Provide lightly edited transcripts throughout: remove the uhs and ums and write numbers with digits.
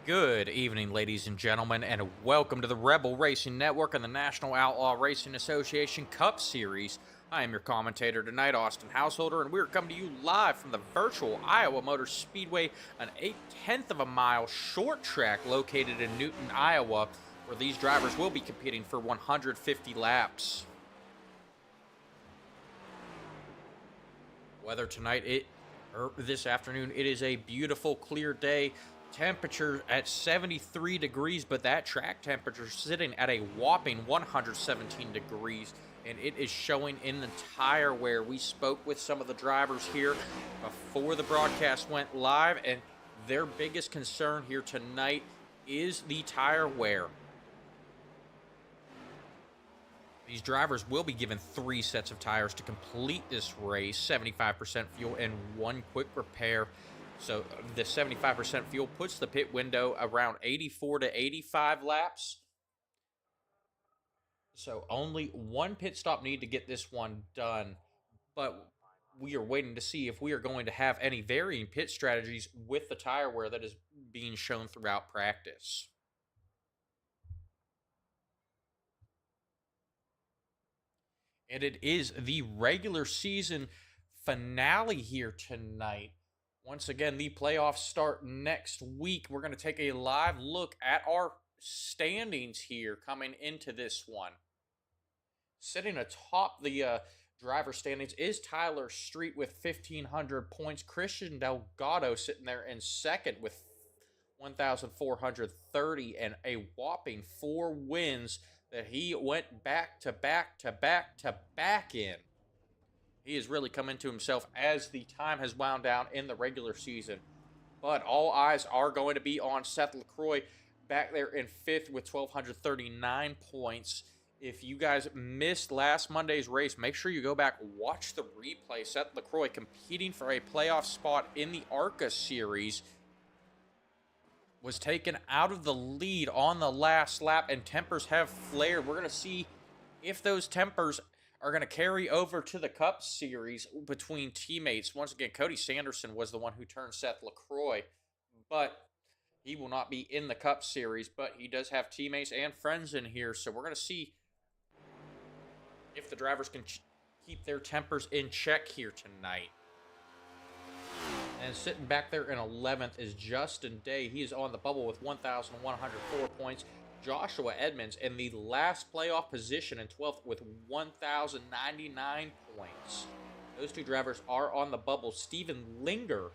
Good evening, ladies and gentlemen, and welcome to the Rebel Racing Network and the National Outlaw Racing Association Cup Series. I am your commentator tonight, Austin Householder, and we're coming to you live from the virtual Iowa Speedway, an 8/10 of a mile short track located in Newton, Iowa, where these drivers will be competing for 150 laps. Weather tonight, this afternoon, it is a beautiful, clear day. Temperature at 73 degrees, but that track temperature sitting at a whopping 117 degrees, and it is showing in the tire wear. We spoke with some of the drivers here before the broadcast went live, and their biggest concern here tonight is the tire wear. These drivers will be given 3 sets of tires to complete this race, 75% fuel and 1 quick repair. So the 75% fuel puts the pit window around 84 to 85 laps. So only 1 pit stop need to get this one done. But we are waiting to see if we are going to have any varying pit strategies with the tire wear that is being shown throughout practice. And it is the regular season finale here tonight. Once again, the playoffs start next week. We're going to take a live look at our standings here coming into this one. Sitting atop the driver standings is Tyler Street with 1,500 points. Christian Delgado sitting there in second with 1,430 and a whopping 4 wins that he went back to back to back to back in. He has really come into himself as the time has wound down in the regular season. But all eyes are going to be on Seth LaCroix back there in 5th with 1,239 points. If you guys missed last Monday's race, make sure you go back, watch the replay. Seth LaCroix competing for a playoff spot in the ARCA series was taken out of the lead on the last lap, and tempers have flared. We're going to see if those tempers are going to carry over to the Cup Series between teammates. Once again, Cody Sanderson was the one who turned Seth LaCroix, but he will not be in the Cup Series, but he does have teammates and friends in here, so we're going to see if the drivers can keep their tempers in check here tonight. And sitting back there in 11th is Justin Day. He is on the bubble with 1,104 points. Joshua Edmonds in the last playoff position in 12th with 1,099 points. Those two drivers are on the bubble. Steven Linger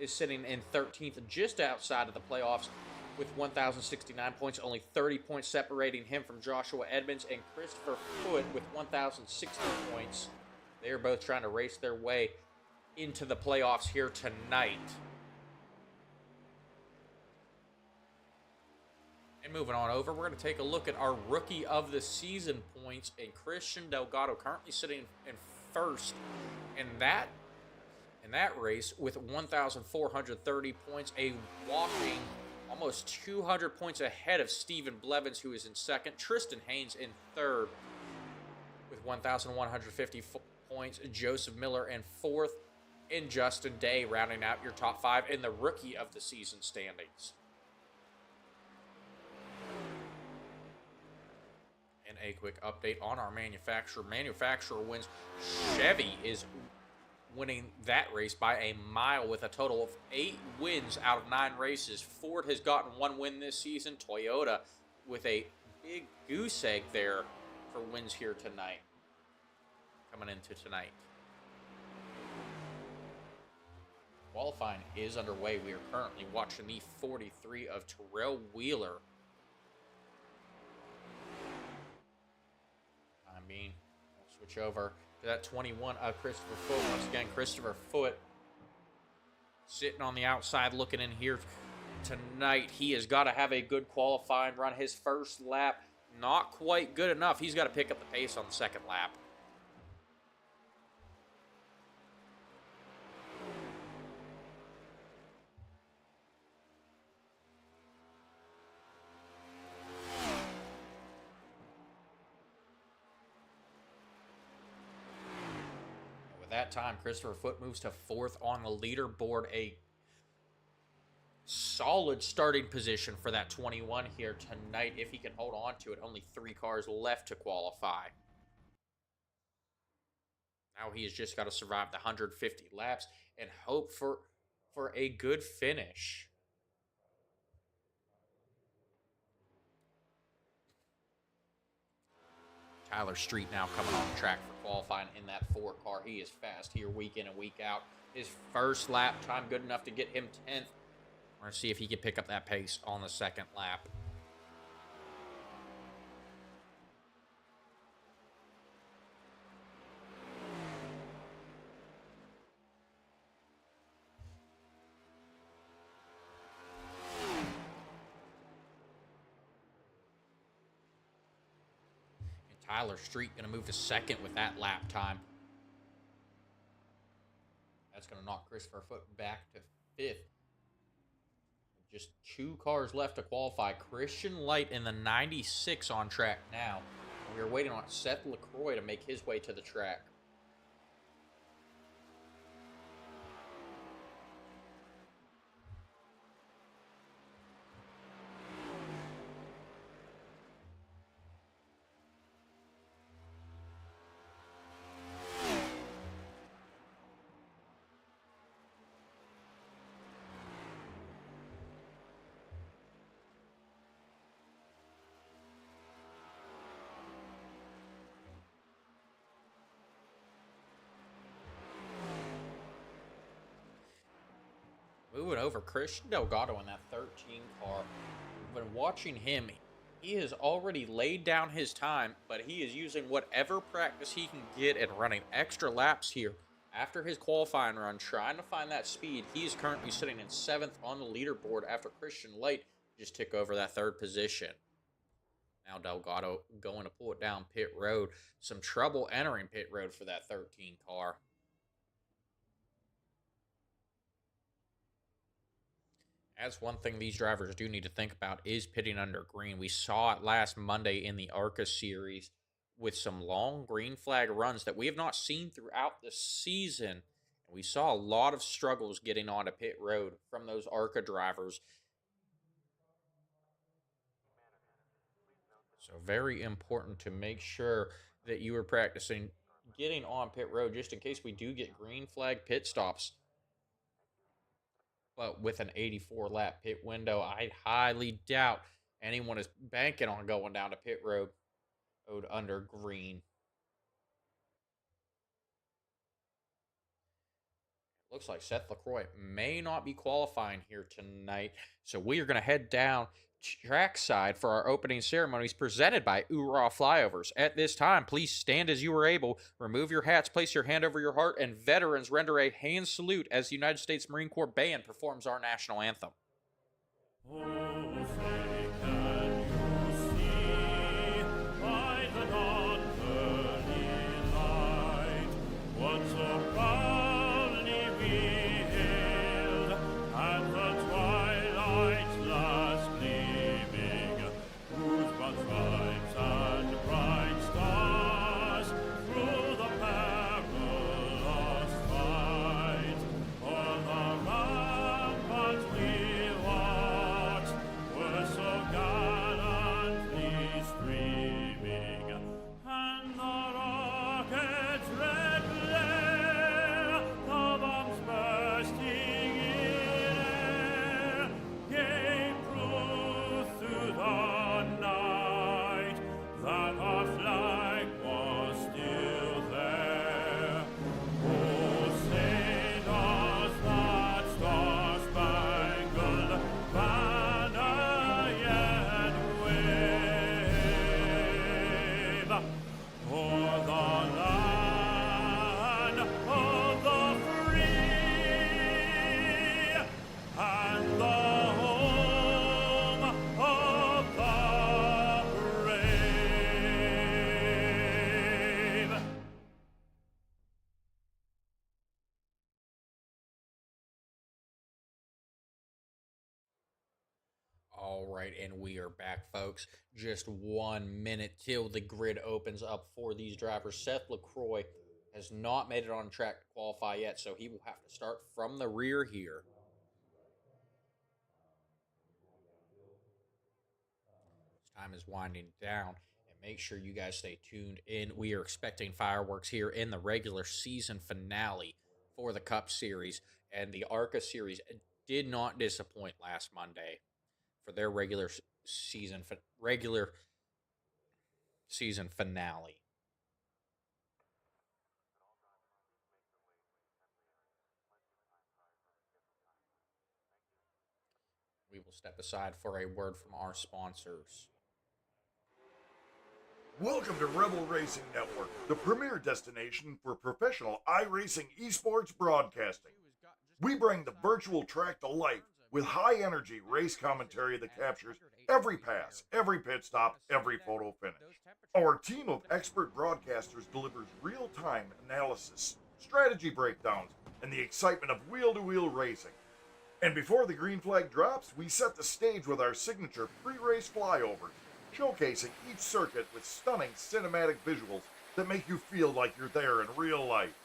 is sitting in 13th, just outside of the playoffs with 1,069 points. Only 30 points separating him from Joshua Edmonds, and Christopher Foote with 1,060 points. They are both trying to race their way into the playoffs here tonight. And moving on over, we're going to take a look at our Rookie of the Season points, and Christian Delgado currently sitting in first in that race with 1,430 points, a whopping almost 200 points ahead of Stephen Blevins, who is in second. Tristan Haynes in third with 1,150 points. Joseph Miller in fourth, and Justin Day rounding out your top 5 in the Rookie of the Season standings. And a quick update on our manufacturer. Manufacturer wins. Chevy is winning that race by a mile with a total of 8 wins out of 9 races. Ford has gotten 1 win this season. Toyota with a big goose egg there for wins here tonight. Coming into tonight. Qualifying is underway. We are currently watching the 43 of Terrell Wheeler. Time being, we'll switch over to that 21 of Christopher Foote. Once again, Christopher Foote sitting on the outside looking in here tonight. He has got to have a good qualifying run. His first lap, not quite good enough. He's got to pick up the pace on the second lap. That time, Christopher Foote moves to 4th on the leaderboard. A Solid starting position for that 21 here tonight if he can hold on to it. Only 3 cars left to qualify. Now he has just got to survive the 150 laps and hope for a good finish. Tyler Street now coming on the track for qualifying in that 4 car. He is fast here week in and week out. His first lap time good enough to get him 10th. We're going to see if he can pick up that pace on the second lap. And Tyler Street going to move to second with that lap time. That's going to knock Christopher Foote back to 5th. Just 2 cars left to qualify. Christian Light in the 96 on track now. We are waiting on Seth LaCroix to make his way to the track. Moving over, Christian Delgado in that 13 car. We've been watching him. He has already laid down his time, but he is using whatever practice he can get and running extra laps here after his qualifying run, trying to find that speed. He is currently sitting in 7th on the leaderboard after Christian Light just took over that 3rd position. Now Delgado going to pull it down pit road. Some trouble entering pit road for that 13 car. That's one thing these drivers do need to think about is pitting under green. We saw it last Monday in the ARCA series with some long green flag runs that we have not seen throughout the season. And we saw a lot of struggles getting onto pit road from those ARCA drivers. So very important to make sure that you are practicing getting on pit road just in case we do get green flag pit stops. But with an 84-lap pit window, I highly doubt anyone is banking on going down to pit road under green. Looks like Seth LaCroix may not be qualifying here tonight. So we are going to head down trackside for our opening ceremonies presented by Ura Flyovers. At this time, please stand as you are able, remove your hats, place your hand over your heart, and veterans render a hand salute as the United States Marine Corps Band performs our national anthem. All right, and we are back, folks. Just 1 minute till the grid opens up for these drivers. Seth LaCroix has not made it on track to qualify yet, so he will have to start from the rear here. time is winding down. And make sure you guys stay tuned in. We are expecting fireworks here in the regular season finale for the Cup Series. And the ARCA Series did not disappoint last Monday for their season regular season finale. We will step aside for a word from our sponsors. Welcome to Rebel Racing Network, the premier destination for professional iRacing esports broadcasting. We bring the virtual track to life with high-energy race commentary that captures every pass, every pit stop, every photo finish. Our team of expert broadcasters delivers real-time analysis, strategy breakdowns, and the excitement of wheel-to-wheel racing. And before the green flag drops, we set the stage with our signature pre-race flyovers, showcasing each circuit with stunning cinematic visuals that make you feel like you're there in real life.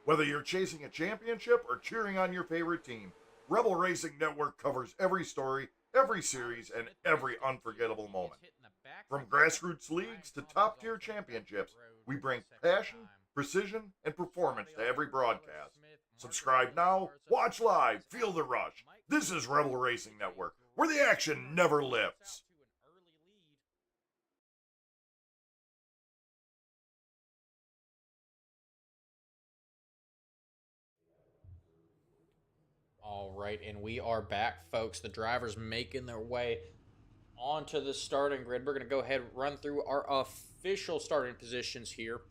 Whether you're chasing a championship or cheering on your favorite team, Rebel Racing Network covers every story, every series, and every unforgettable moment. From grassroots leagues to top-tier championships, we bring passion, precision, and performance to every broadcast. Subscribe now, watch live, feel the rush. This is Rebel Racing Network, where the action never lifts. All right, and we are back, folks. The drivers making their way onto the starting grid. We're going to go ahead and run through our official starting positions here.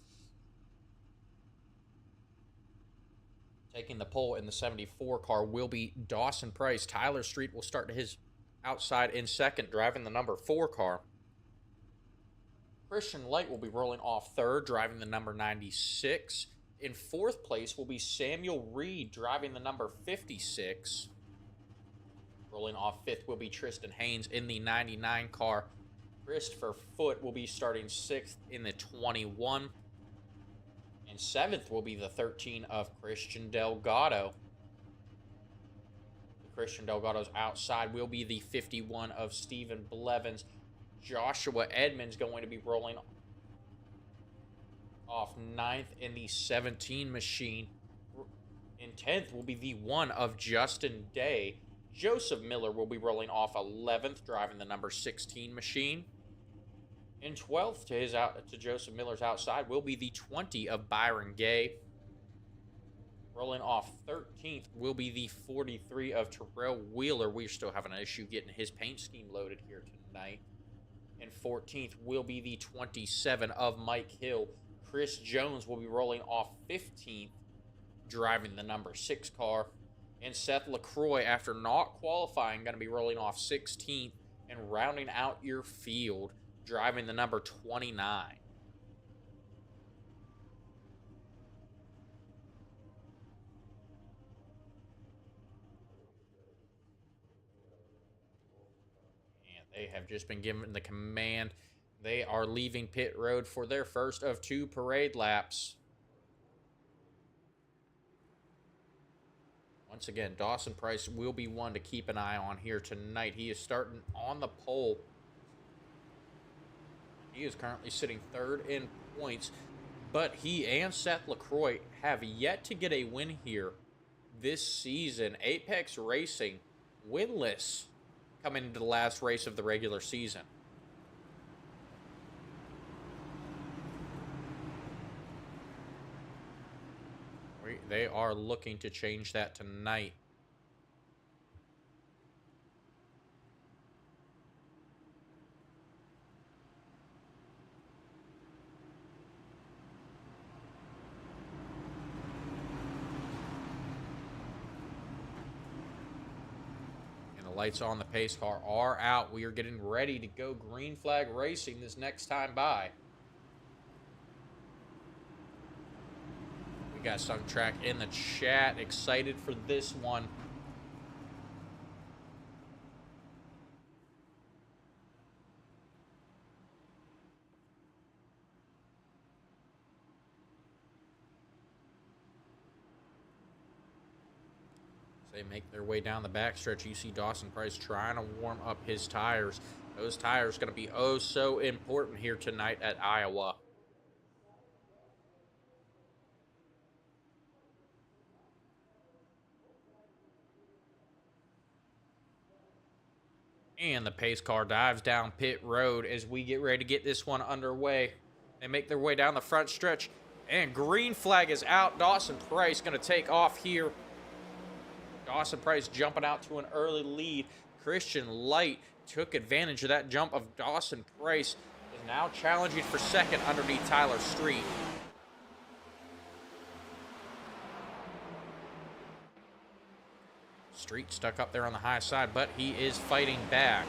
Taking the pole in the 74 car will be Dawson Price. Tyler Street will start to his outside in second, driving the number 4 car. Christian Light will be rolling off third, driving the number 96. In fourth place will be Samuel Reed, driving the number 56. Rolling off fifth will be Tristan Haynes in the 99 car. Christopher Foote will be starting sixth in the 21. And seventh will be the 13 of Christian Delgado. Christian Delgado's outside will be the 51 of Stephen Blevins. Joshua Edmonds going to be rolling off 9th in the 17 machine. In 10th will be the 1 of Justin Day. Joseph Miller will be rolling off 11th, driving the number 16 machine. In 12th to Joseph Miller's outside will be the 20 of Byron Gay. Rolling off 13th will be the 43 of Terrell Wheeler. We're still having an issue getting his paint scheme loaded here tonight. And 14th will be the 27 of Mike Hill. Chris Jones will be rolling off 15th, driving the number 6 car. And Seth LaCroix, after not qualifying, going to be rolling off 16th and rounding out your field, driving the number 29. And they have just been given the command. They are leaving pit road for their first of 2 parade laps. Once again, Dawson Price will be one to keep an eye on here tonight. He is starting on the pole. He is currently sitting third in points, but he and Seth LaCroix have yet to get a win here this season. Apex Racing winless coming into the last race of the regular season. They are looking to change that tonight. And the lights on the pace car are out. We are getting ready to go green flag racing this next time by. We got some track in the chat. Excited for this one. They make their way down the backstretch. You see Dawson Price trying to warm up his tires. Those tires going to be oh so important here tonight at Iowa. And the pace car dives down pit road as we get ready to get this one underway. They make their way down the front stretch. And green flag is out. Dawson Price going to take off here. Dawson Price jumping out to an early lead. Christian Light took advantage of that jump of Dawson Price. Is now challenging for second underneath Tyler Street. Street stuck up there on the high side, but he is fighting back.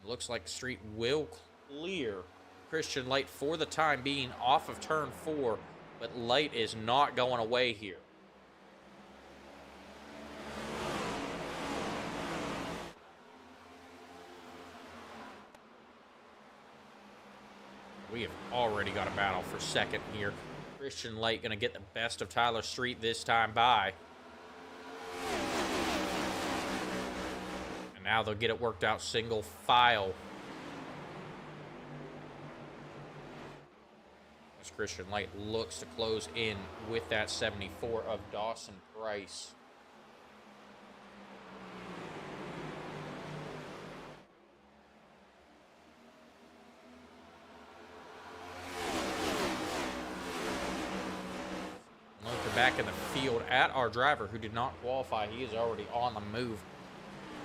It looks like Street will clear Christian Light for the time being off of turn 4, but Light is not going away here. We have already got a battle for second here. Christian Light going to get the best of Tyler Street this time by. And now they'll get it worked out single file. As Christian Light looks to close in with that 74 of Dawson Price. Back in the field at our driver who did not qualify. He is already on the move.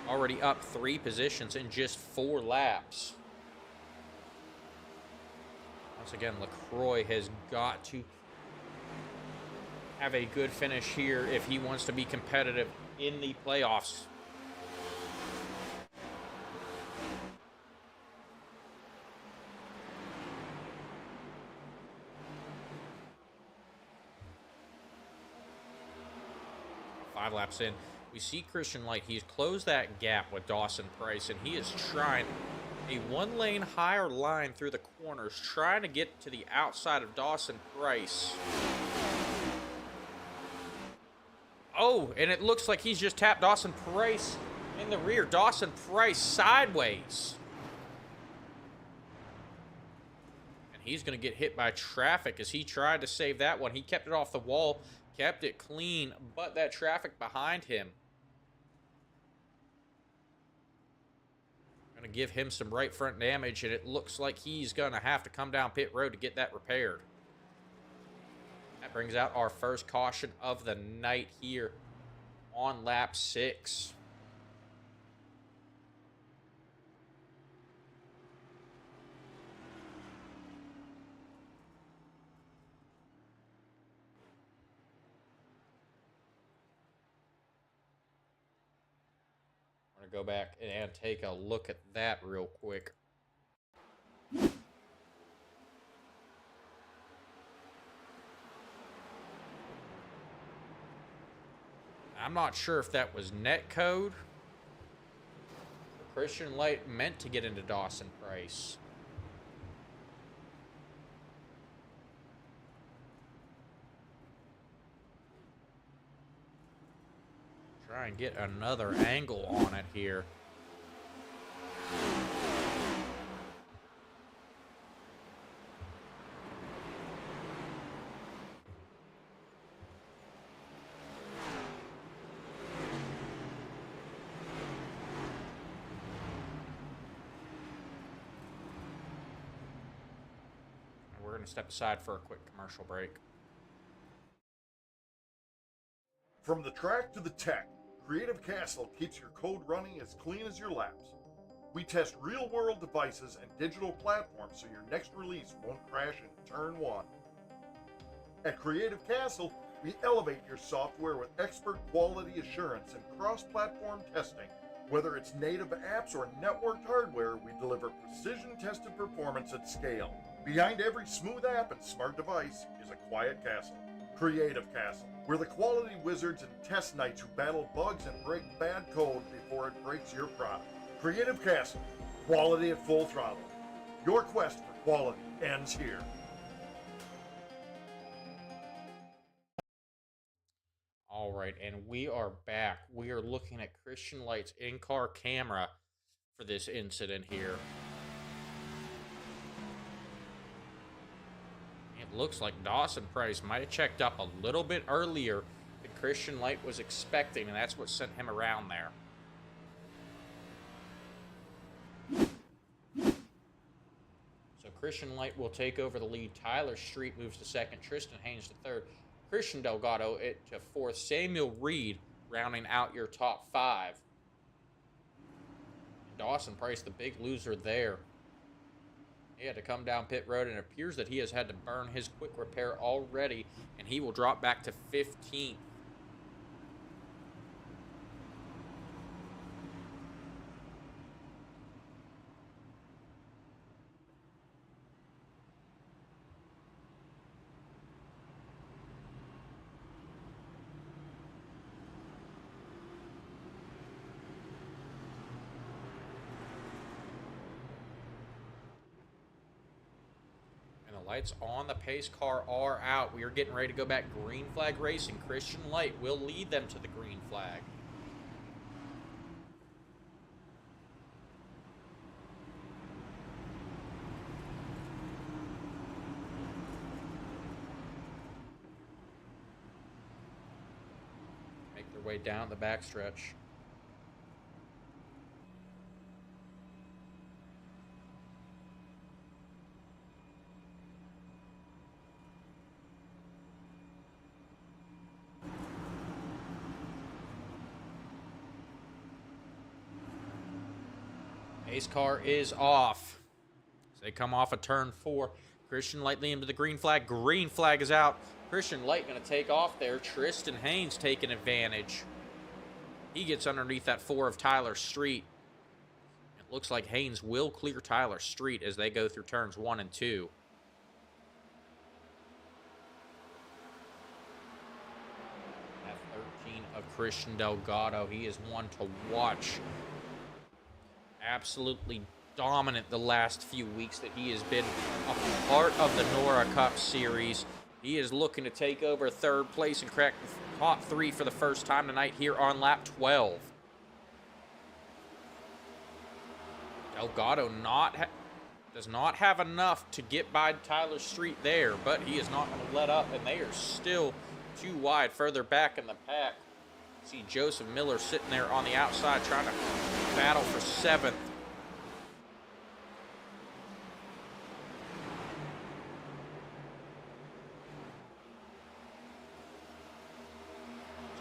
Already up 3 positions in just 4 laps. Once again, LaCroix has got to have a good finish here if he wants to be competitive in the playoffs. Laps in, we see Christian Light. He's closed that gap with Dawson Price, and he is trying a 1-lane higher line through the corners, trying to get to the outside of Dawson Price. Oh, and it looks like he's just tapped Dawson Price in the rear. Dawson Price sideways. And he's going to get hit by traffic as he tried to save that one. He kept it off the wall. Kept it clean, but that traffic behind him. Going to give him some right front damage, and it looks like he's going to have to come down pit road to get that repaired. That brings out our first caution of the night here on lap 6. Go back and take a look at that real quick. I'm not sure if that was net code. Christian Light meant to get into Dawson Price. Try and get another angle on it here. And we're going to step aside for a quick commercial break. From the track to the tech, Creative Castle keeps your code running as clean as your laps. We test real-world devices and digital platforms so your next release won't crash into turn 1. At Creative Castle, we elevate your software with expert quality assurance and cross-platform testing. Whether it's native apps or networked hardware, we deliver precision-tested performance at scale. Behind every smooth app and smart device is a quiet castle. Creative Castle. We're the quality wizards and test knights who battle bugs and break bad code before it breaks your product. Creative Castle. Quality at full throttle. Your quest for quality ends here. All right, and we are back. We are looking at Christian Light's in-car camera for this incident here. It looks like Dawson Price might have checked up a little bit earlier than Christian Light was expecting, and that's what sent him around there. So Christian Light will take over the lead. Tyler Street moves to second. Tristan Haynes to third. Christian Delgado to fourth. Samuel Reed rounding out your top five. Dawson Price, the big loser there. He had to come down pit road, and it appears that he has had to burn his quick repair already, and he will drop back to 15th. Lights on, the pace car are out. We are getting ready to go back green flag racing. Christian Light will lead them to the green flag. Make their way down the backstretch. Pace car is off. As they come off of turn 4. Christian Light leading to the green flag. Green flag is out. Christian Light going to take off there. Tristan Haynes taking advantage. He gets underneath that 4 of Tyler Street. It looks like Haynes will clear Tyler Street as they go through turns 1 and 2. At 13 of Christian Delgado. He is one to watch. Absolutely dominant the last few weeks that he has been a part of the NORA Cup Series. He is looking to take over third place and crack the top 3 for the first time tonight here on lap 12. Delgado does not have enough to get by Tyler Street there, but he is not going to let up, and they are still too wide further back in the pack. See Joseph Miller sitting there on the outside trying to battle for 7th.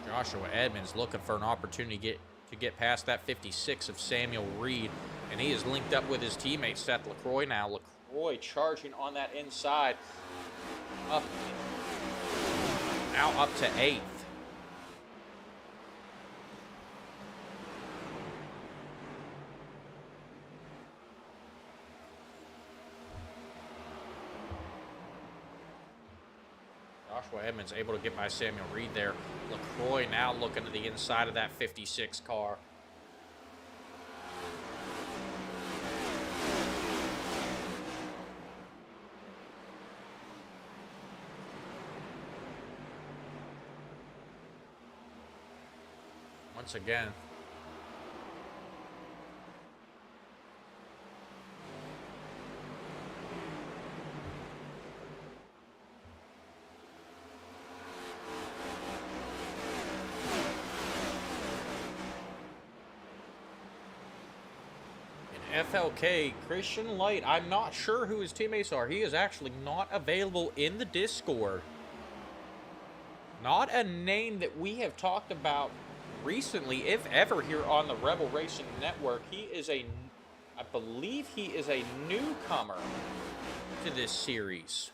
Joshua Edmonds looking for an opportunity to get past that 56 of Samuel Reed, and he is linked up with his teammate Seth LaCroix now. LaCroix charging on that inside, now up to 8th. Joshua Edmonds able to get by Samuel Reed there. LaCroix now looking to the inside of that 56 car. Once again, FLK, Christian Light, I'm not sure who his teammates are. He is actually not available in the Discord. Not a name that we have talked about recently, if ever, here on the Rebel Racing Network. He is I believe he is a newcomer to this series.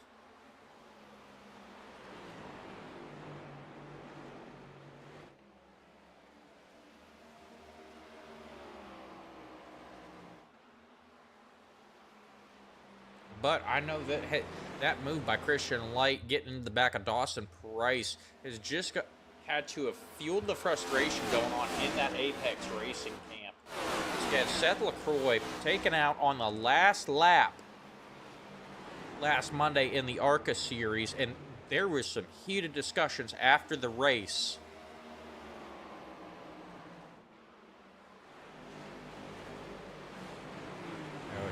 But I know that that move by Christian Light, getting into the back of Dawson Price, has just had to have fueled the frustration going on in that Apex Racing camp. You had Seth LaCroix taken out on the last lap last Monday in the ARCA series, and there was some heated discussions after the race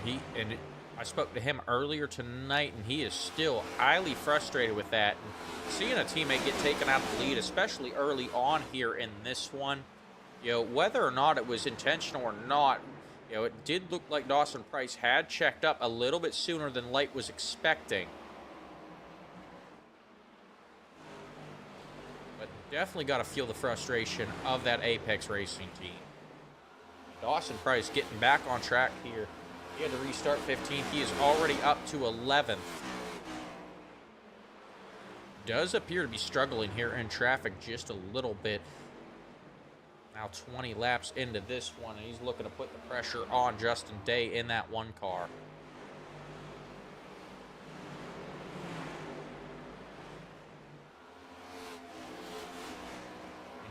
I spoke to him earlier tonight, and he is still highly frustrated with that. And seeing a teammate get taken out of the lead, especially early on here in this one, whether or not it was intentional or not, it did look like Dawson Price had checked up a little bit sooner than Light was expecting. But definitely got to feel the frustration of that Apex Racing team. Dawson Price getting back on track here. He had to restart 15th. He is already up to 11th. Does appear to be struggling here in traffic just a little bit. Now 20 laps into this one, and he's looking to put the pressure on Justin Day in that one car.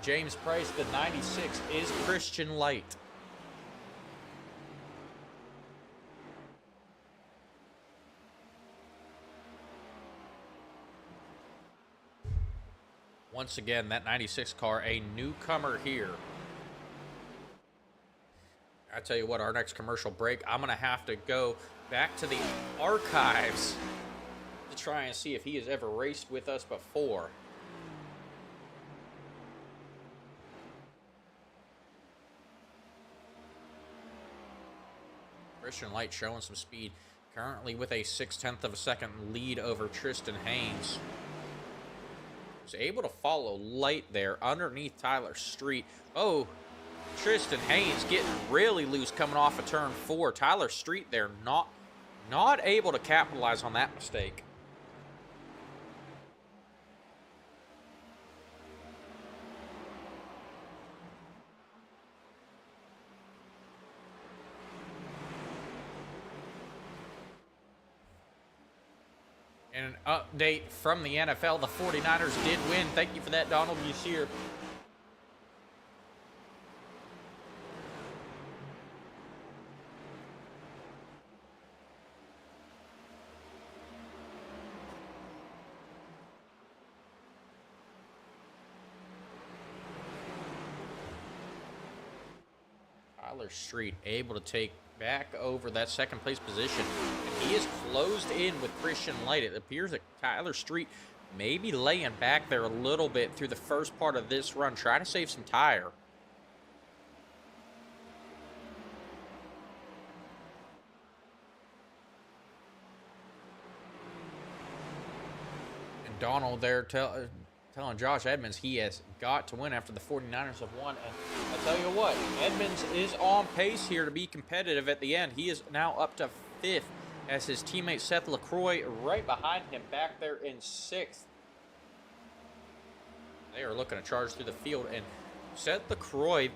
James Price, the 96, is Christian Light. Once again, that 96 car, a newcomer here. I tell you what, our next commercial break, I'm going to have to go back to the archives to try and see if he has ever raced with us before. Christian Light showing some speed, currently with a 0.6 of a second lead over Tristan Haynes. Was able to follow Light there underneath Tyler Street. Oh, Tristan Haynes getting really loose coming off of turn 4. Tyler Street there not able to capitalize on that mistake. And an update from the NFL, the 49ers did win. Thank you for that, Donald Bussier. Tyler Street able to take back over that second place position, and he is closed in with Christian Light. It appears that Tyler Street may be laying back there a little bit through the first part of this run, trying to save some tire. And Donald there telling Josh Edmonds he has got to win after the 49ers have won. And I tell you what, Edmonds is on pace here to be competitive at the end. He is now up to 5th as his teammate Seth LaCroix right behind him back there in 6th. They are looking to charge through the field, and Seth LaCroix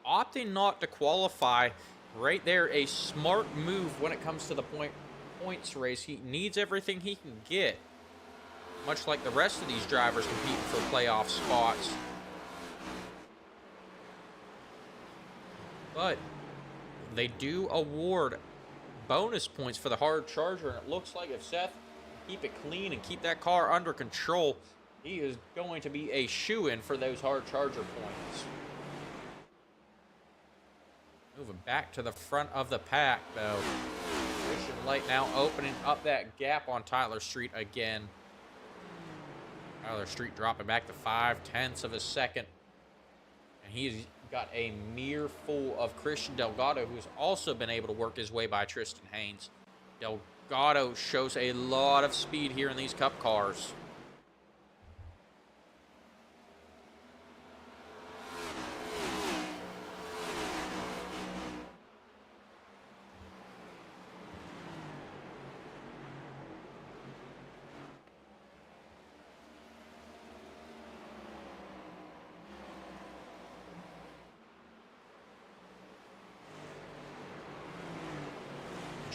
opting not to qualify right there. A smart move when it comes to the points race. He needs everything he can get, much like the rest of these drivers competing for playoff spots. But they do award bonus points for the hard charger, and it looks like if Seth can keep it clean and keep that car under control, he is going to be a shoo-in for those hard charger points. Moving back to the front of the pack, though. Christian Light now opening up that gap on Tyler Street again. Tyler Street dropping back to 0.5 of a second. And he's got a mere full of Christian Delgado, who's also been able to work his way by Tristan Haynes. Delgado shows a lot of speed here in these Cup cars.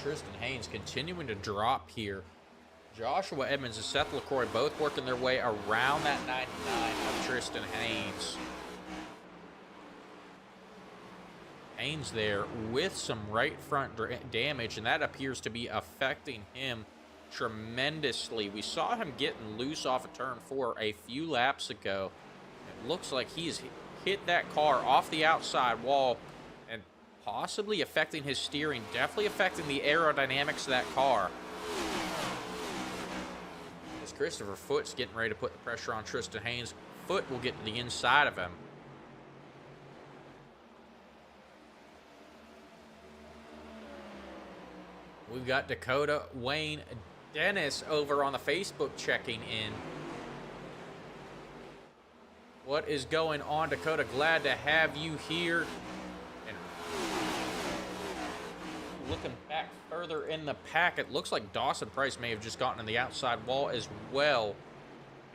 Tristan Haynes continuing to drop here. Joshua Edmonds and Seth LaCroix both working their way around that 99 of Tristan Haynes. Haynes there with some right front damage, and that appears to be affecting him tremendously. We saw him getting loose off of turn 4 a few laps ago. It looks like he's hit that car off the outside wall and possibly affecting his steering, definitely affecting the aerodynamics of that car. As Christopher Foot's getting ready to put the pressure on Tristan Haynes, Foot will get to the inside of him. We've got Dakota Wayne Dennis over on the Facebook checking in. What is going on, Dakota? Glad to have you here. And looking back further in the pack, it looks like Dawson Price may have just gotten on the outside wall as well.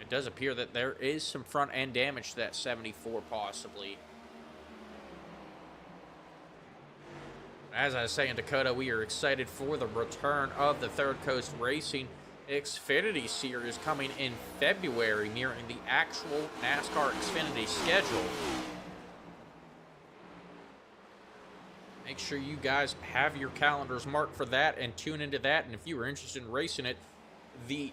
It does appear that there is some front end damage to that 74 possibly. As I was saying, Dakota, we are excited for the return of the Third Coast Racing Xfinity Series coming in February, mirroring the actual NASCAR Xfinity schedule. Make sure you guys have your calendars marked for that and tune into that. And if you are interested in racing it, the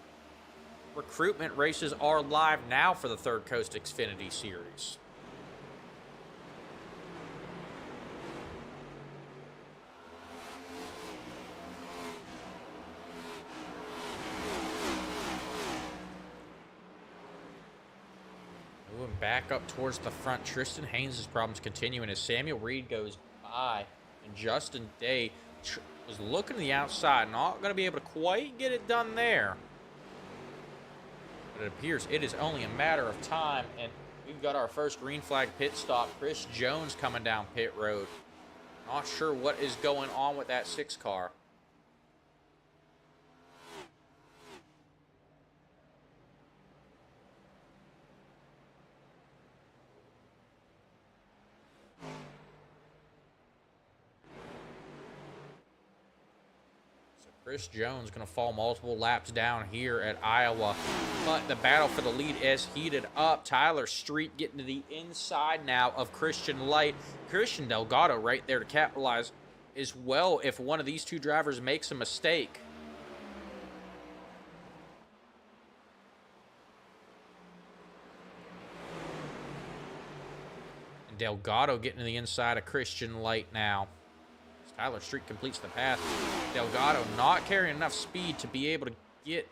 recruitment races are live now for the Third Coast Xfinity Series. Moving back up towards the front, Tristan Haynes' problems continuing as Samuel Reed goes by, and Justin Day was looking to the outside, not going to be able to quite get it done there. But it appears it is only a matter of time, and we've got our first green flag pit stop. Chris Jones coming down pit road. Not sure what is going on with that 6 car. Chris Jones going to fall multiple laps down here at Iowa. But the battle for the lead is heated up. Tyler Street getting to the inside now of Christian Light. Christian Delgado right there to capitalize as well if one of these two drivers makes a mistake. And Delgado getting to the inside of Christian Light now. Tyler Street completes the pass. Delgado not carrying enough speed to be able to get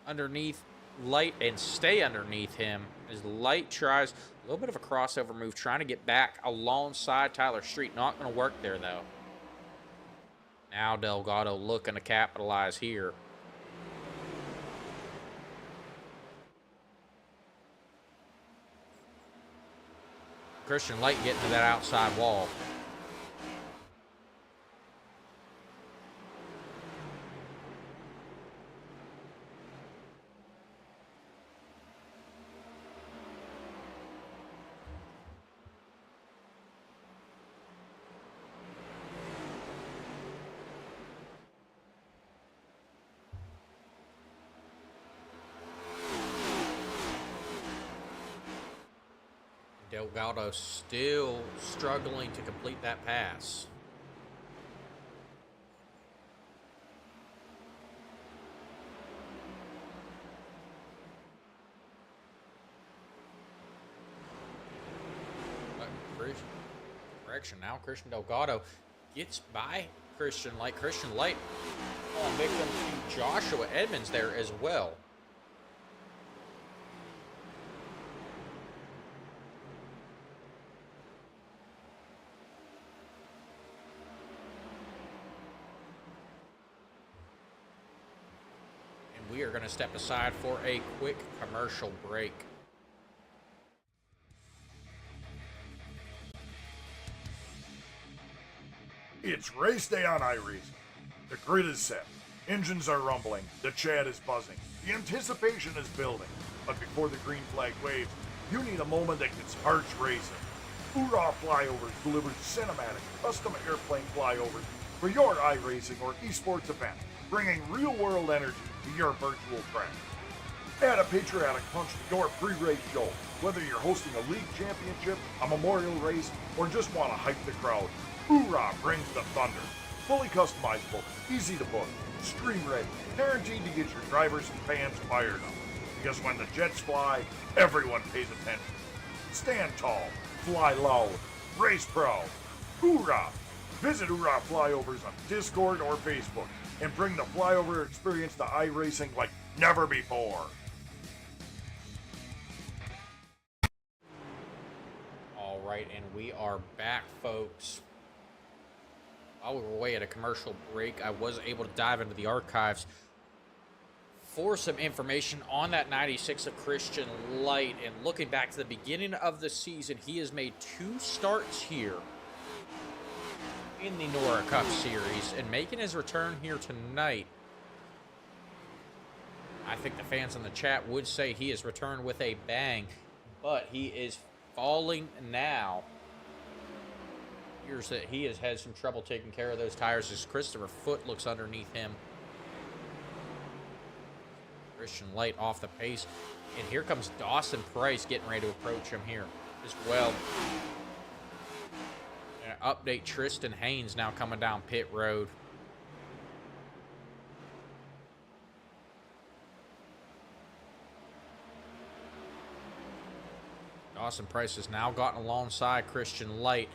underneath Light and stay underneath him as Light tries a little bit of a crossover move, trying to get back alongside Tyler Street. Not going to work there, though. Now Delgado looking to capitalize here. Christian Light getting to that outside wall. Delgado still struggling to complete that pass. Correction now, Christian Delgado gets by Christian Light. Christian Light falling victim to Joshua Edmonds there as well. We are going to step aside for a quick commercial break. It's race day on iRacing. The grid is set. Engines are rumbling. The chat is buzzing. The anticipation is building. But before the green flag waves, you need a moment that gets hearts racing. Hoorah Flyovers delivers cinematic, custom airplane flyovers for your iRacing or esports event, bringing real-world energy to your virtual track. Add a patriotic punch to your pre-race show. Whether you're hosting a league championship, a memorial race, or just want to hype the crowd, Hoorah brings the thunder. Fully customizable, easy to book, stream ready, guaranteed to get your drivers and fans fired up. Because when the jets fly, everyone pays attention. Stand tall, fly loud, race proud. Hoorah! Visit Hoorah Flyovers on Discord or Facebook and bring the flyover experience to iRacing like never before. All right, and we are back, folks. While we were away at a commercial break, I was able to dive into the archives for some information on that 96 of Christian Light. And looking back to the beginning of the season, he has made 2 starts here in the NORA Cup Series and making his return here tonight. I think the fans in the chat would say he has returned with a bang, but he is falling now. Here's that he has had some trouble taking care of those tires as Christopher Foote looks underneath him. Christian Light off the pace, and here comes Dawson Price getting ready to approach him here as well. And update, Tristan Haynes now coming down pit road. Dawson Price has now gotten alongside Christian Light.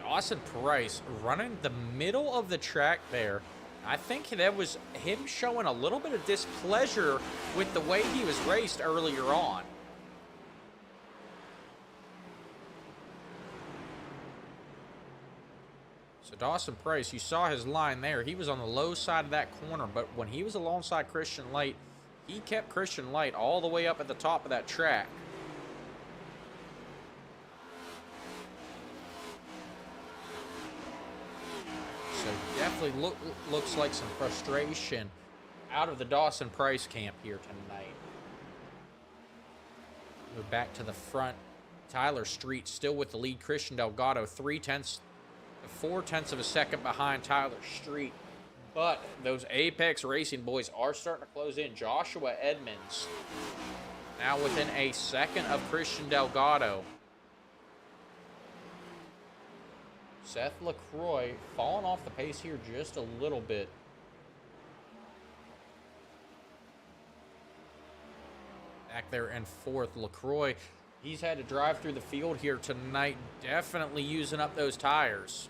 Dawson Price running the middle of the track there. I think that was him showing a little bit of displeasure with the way he was raced earlier on. So Dawson Price, you saw his line there. He was on the low side of that corner, but when he was alongside Christian Light, he kept Christian Light all the way up at the top of that track. So definitely looks like some frustration out of the Dawson Price camp here tonight. Move back to the front. Tyler Street still with the lead. Christian Delgado 4/10 of a second behind Tyler Street. But those Apex Racing boys are starting to close in. Joshua Edmonds now within a second of Christian Delgado. Seth LaCroix falling off the pace here just a little bit. Back there in 4th, LaCroix, he's had to drive through the field here tonight, definitely using up those tires.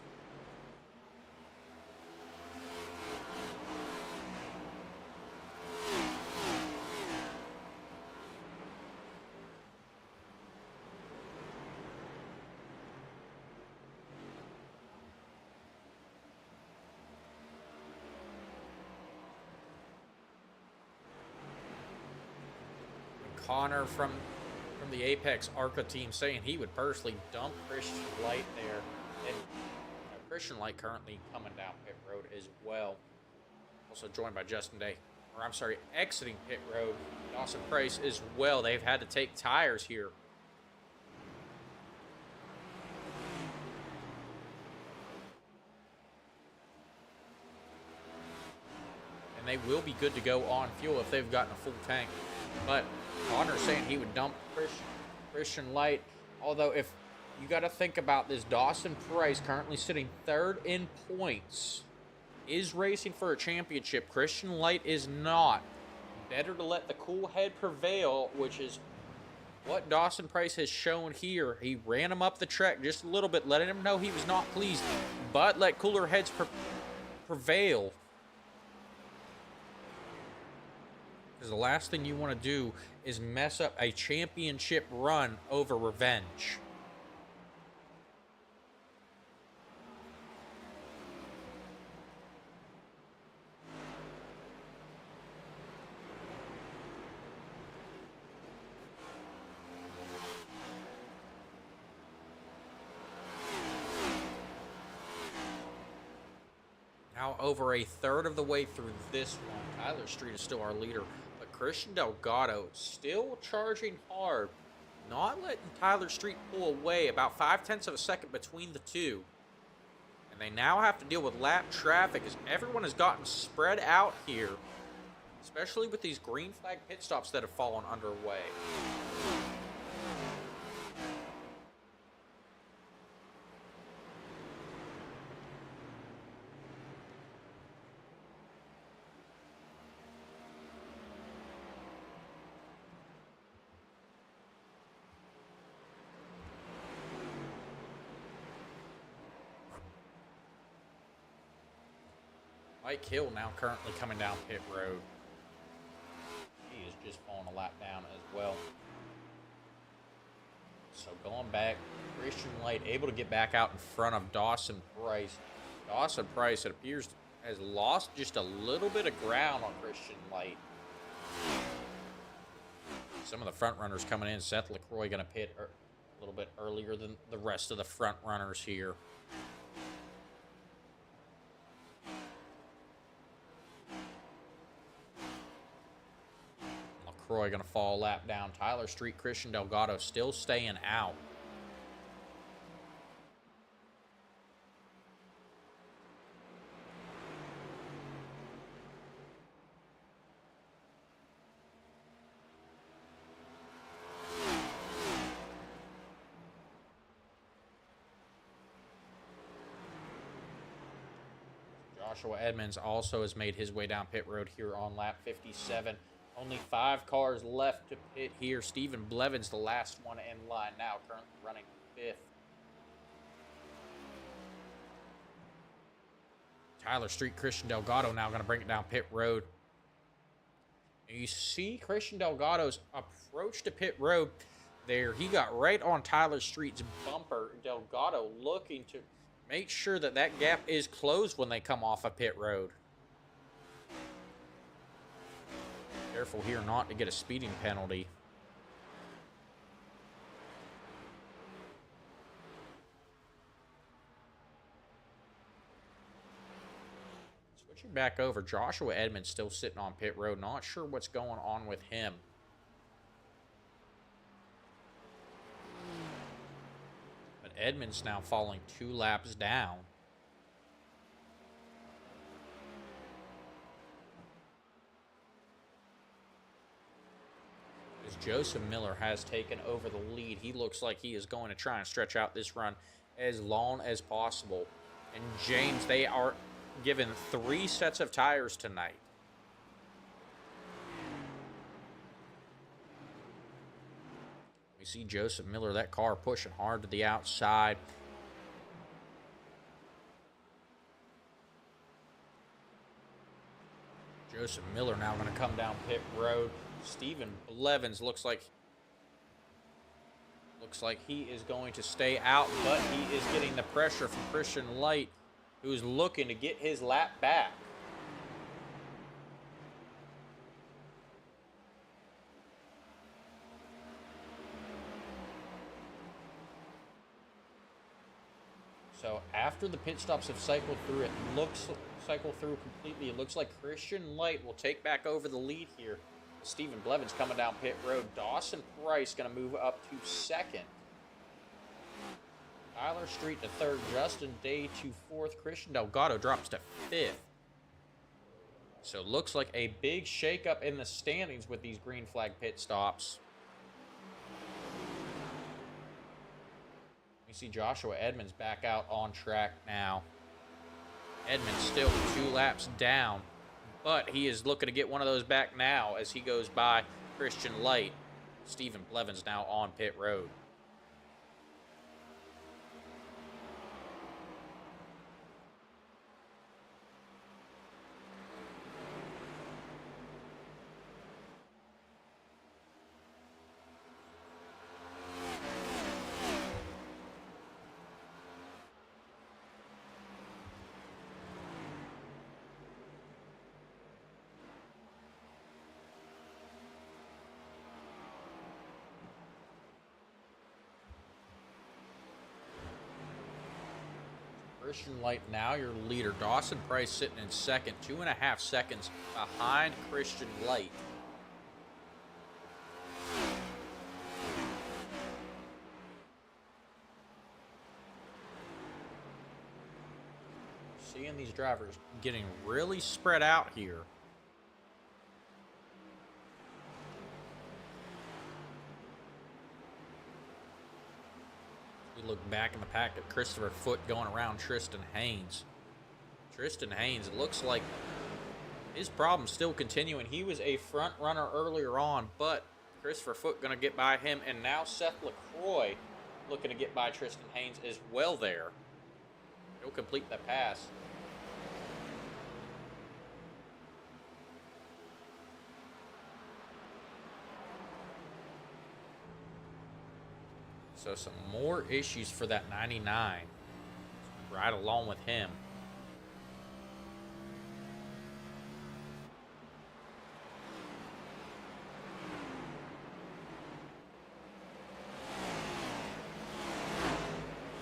Connor from the Apex ARCA team saying he would personally dump Christian Light there. And Christian Light currently coming down pit road as well. Also joined by Justin Day. Or I'm sorry, exiting pit road. Dawson Price as well. They've had to take tires here. And they will be good to go on fuel if they've gotten a full tank. But Connor saying he would dump Christian Light. Although, if you got to think about this, Dawson Price currently sitting 3rd in points, is racing for a championship. Christian Light is not. Better to let the cool head prevail, which is what Dawson Price has shown here. He ran him up the track just a little bit, letting him know he was not pleased, but let cooler heads prevail. Because the last thing you want to do is mess up a championship run over revenge. Now over a third of the way through this one, Tyler Street is still our leader. Christian Delgado still charging hard, not letting Tyler Street pull away, about 5/10 of a second between the two. And they now have to deal with lap traffic as everyone has gotten spread out here, especially with these green flag pit stops that have fallen underway. Mike Hill now currently coming down pit road. He is just falling a lap down as well. So going back, Christian Light able to get back out in front of Dawson Price. Dawson Price, it appears, has lost just a little bit of ground on Christian Light. Some of the front runners coming in. Seth LaCroix going to pit a little bit earlier than the rest of the front runners here. LaCroix going to fall a lap down. Tyler Street, Christian Delgado still staying out. Joshua Edmonds also has made his way down pit road here on lap 57. Only 5 cars left to pit here. Stephen Blevins, the last one in line now, currently running 5th. Tyler Street, Christian Delgado now going to bring it down pit road. And you see Christian Delgado's approach to pit road there. He got right on Tyler Street's bumper. Delgado looking to make sure that that gap is closed when they come off of pit road. Careful here not to get a speeding penalty. Switching back over, Joshua Edmonds still sitting on pit road. Not sure what's going on with him. But Edmonds now falling 2 laps down. As Joseph Miller has taken over the lead, he looks like he is going to try and stretch out this run as long as possible. And James, they are given 3 sets of tires tonight. We see Joseph Miller, that car pushing hard to the outside. Joseph Miller now going to come down pit road. Stephen Blevins looks like he is going to stay out, but he is getting the pressure from Christian Light, who's looking to get his lap back. So after the pit stops have cycled through, completely. It looks like Christian Light will take back over the lead here. Stephen Blevins coming down pit road. Dawson Price going to move up to 2nd. Tyler Street to 3rd. Justin Day to 4th. Christian Delgado drops to 5th. So it looks like a big shakeup in the standings with these green flag pit stops. We see Joshua Edmonds back out on track now. Edmonds still 2 laps down, but he is looking to get one of those back now as he goes by Christian Light. Stephen Blevins now on pit road. Christian Light now your leader. Dawson Price sitting in 2nd, 2.5 seconds behind Christian Light. Seeing these drivers getting really spread out here. We look back in the pack at Christopher Foote going around Tristan Haynes. Tristan Haynes, it looks like his problem's still continuing. He was a front runner earlier on, but Christopher Foote going to get by him, and now Seth LaCroix looking to get by Tristan Haynes as well there. He'll complete the pass. So some more issues for that 99. Right along with him.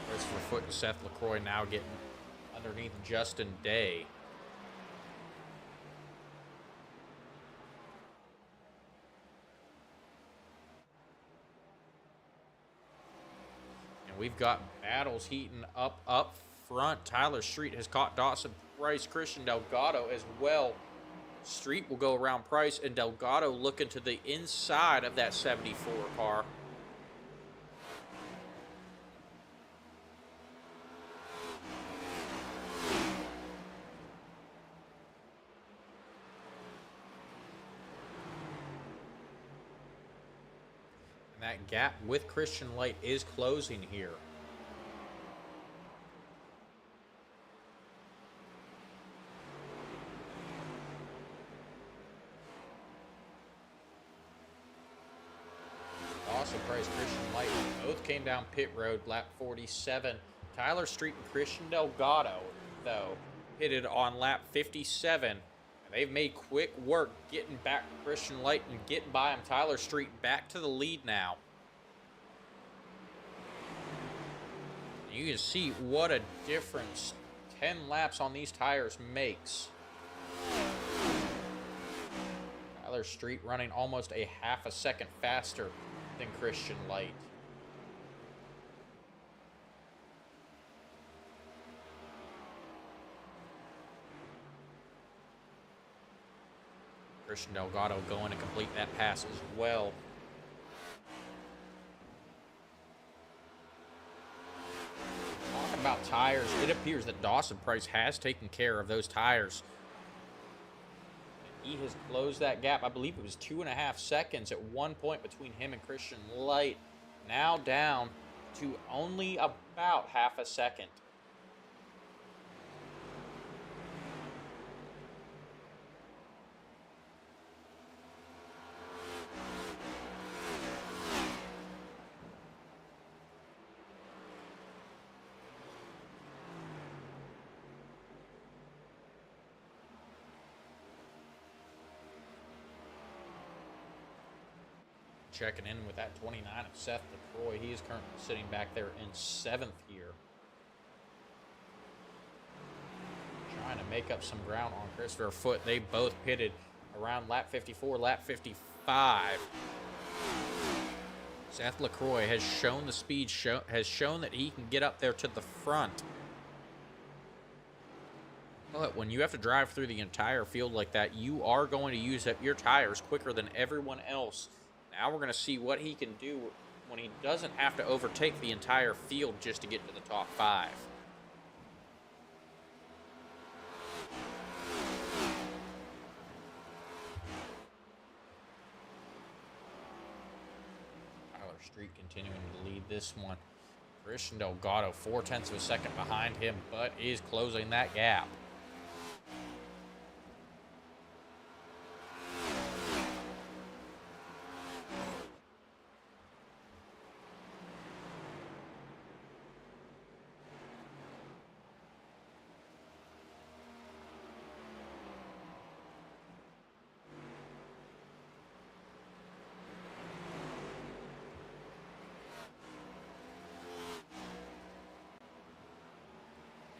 Christopher Foote and Seth LaCroix now getting underneath Justin Day. And we've got battles heating up front. Tyler Street has caught Dawson Price, Christian Delgado as well. Street will go around Price, and Delgado looking to the inside of that 74 car. And that gap with Christian Light is closing here. Dawson Price, Christian Light both came down pit road lap 47. Tyler Street and Christian Delgado, though, pitted on lap 57. And they've made quick work getting back to Christian Light and getting by him. Tyler Street back to the lead now. You can see what a difference 10 laps on these tires makes. Tyler Street running almost a half a second faster than Christian Light. Christian Delgado going to complete that pass as well. Talking about tires, it appears that Dawson Price has taken care of those tires. He has closed that gap. I believe it was 2.5 seconds at one point between him and Christian Light. Now down to only about half a second. Checking in with that 29 of Seth LaCroix. He is currently sitting back there in 7th here. Trying to make up some ground on Christopher Foote. They both pitted around lap 54, lap 55. Seth LaCroix has shown the speed, has shown that he can get up there to the front. But when you have to drive through the entire field like that, you are going to use up your tires quicker than everyone else. Now we're going to see what he can do when he doesn't have to overtake the entire field just to get to the top 5. Tyler Street continuing to lead this one. Christian Delgado 0.4 of a second behind him, but is closing that gap.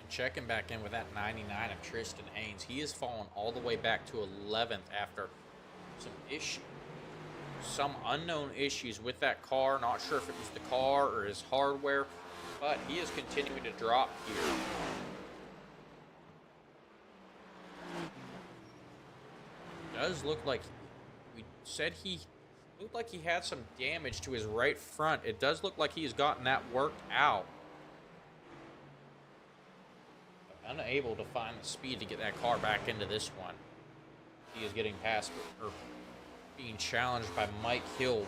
Checking back in with that 99 of Tristan Haynes. He has fallen all the way back to 11th after some unknown issues with that car. Not sure if it was the car or his hardware, but he is continuing to drop here. It does look like we said he looked like he had some damage to his right front. It does look like he has gotten that worked out. Unable to find the speed to get that car back into this one. He is getting past or being challenged by Mike Hill.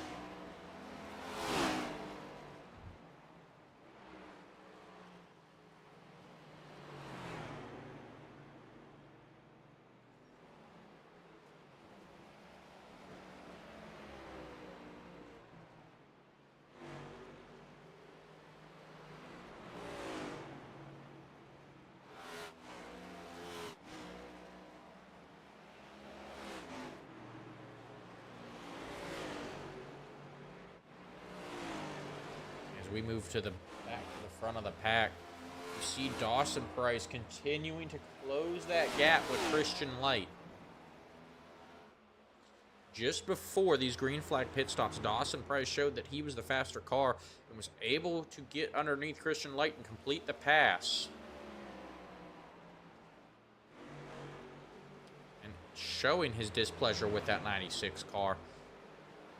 we move to the back to the front of the pack, you see Dawson Price continuing to close that gap with Christian Light. Just before these green flag pit stops, Dawson Price showed that he was the faster car and was able to get underneath Christian Light and complete the pass. And showing his displeasure with that 96 car.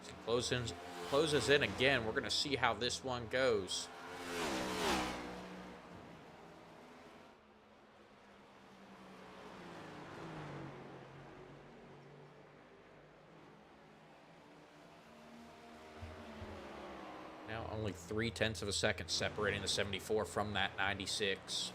As he closes in again, we're going to see how this one goes. Now only 0.3 of a second separating the 74 from that 96.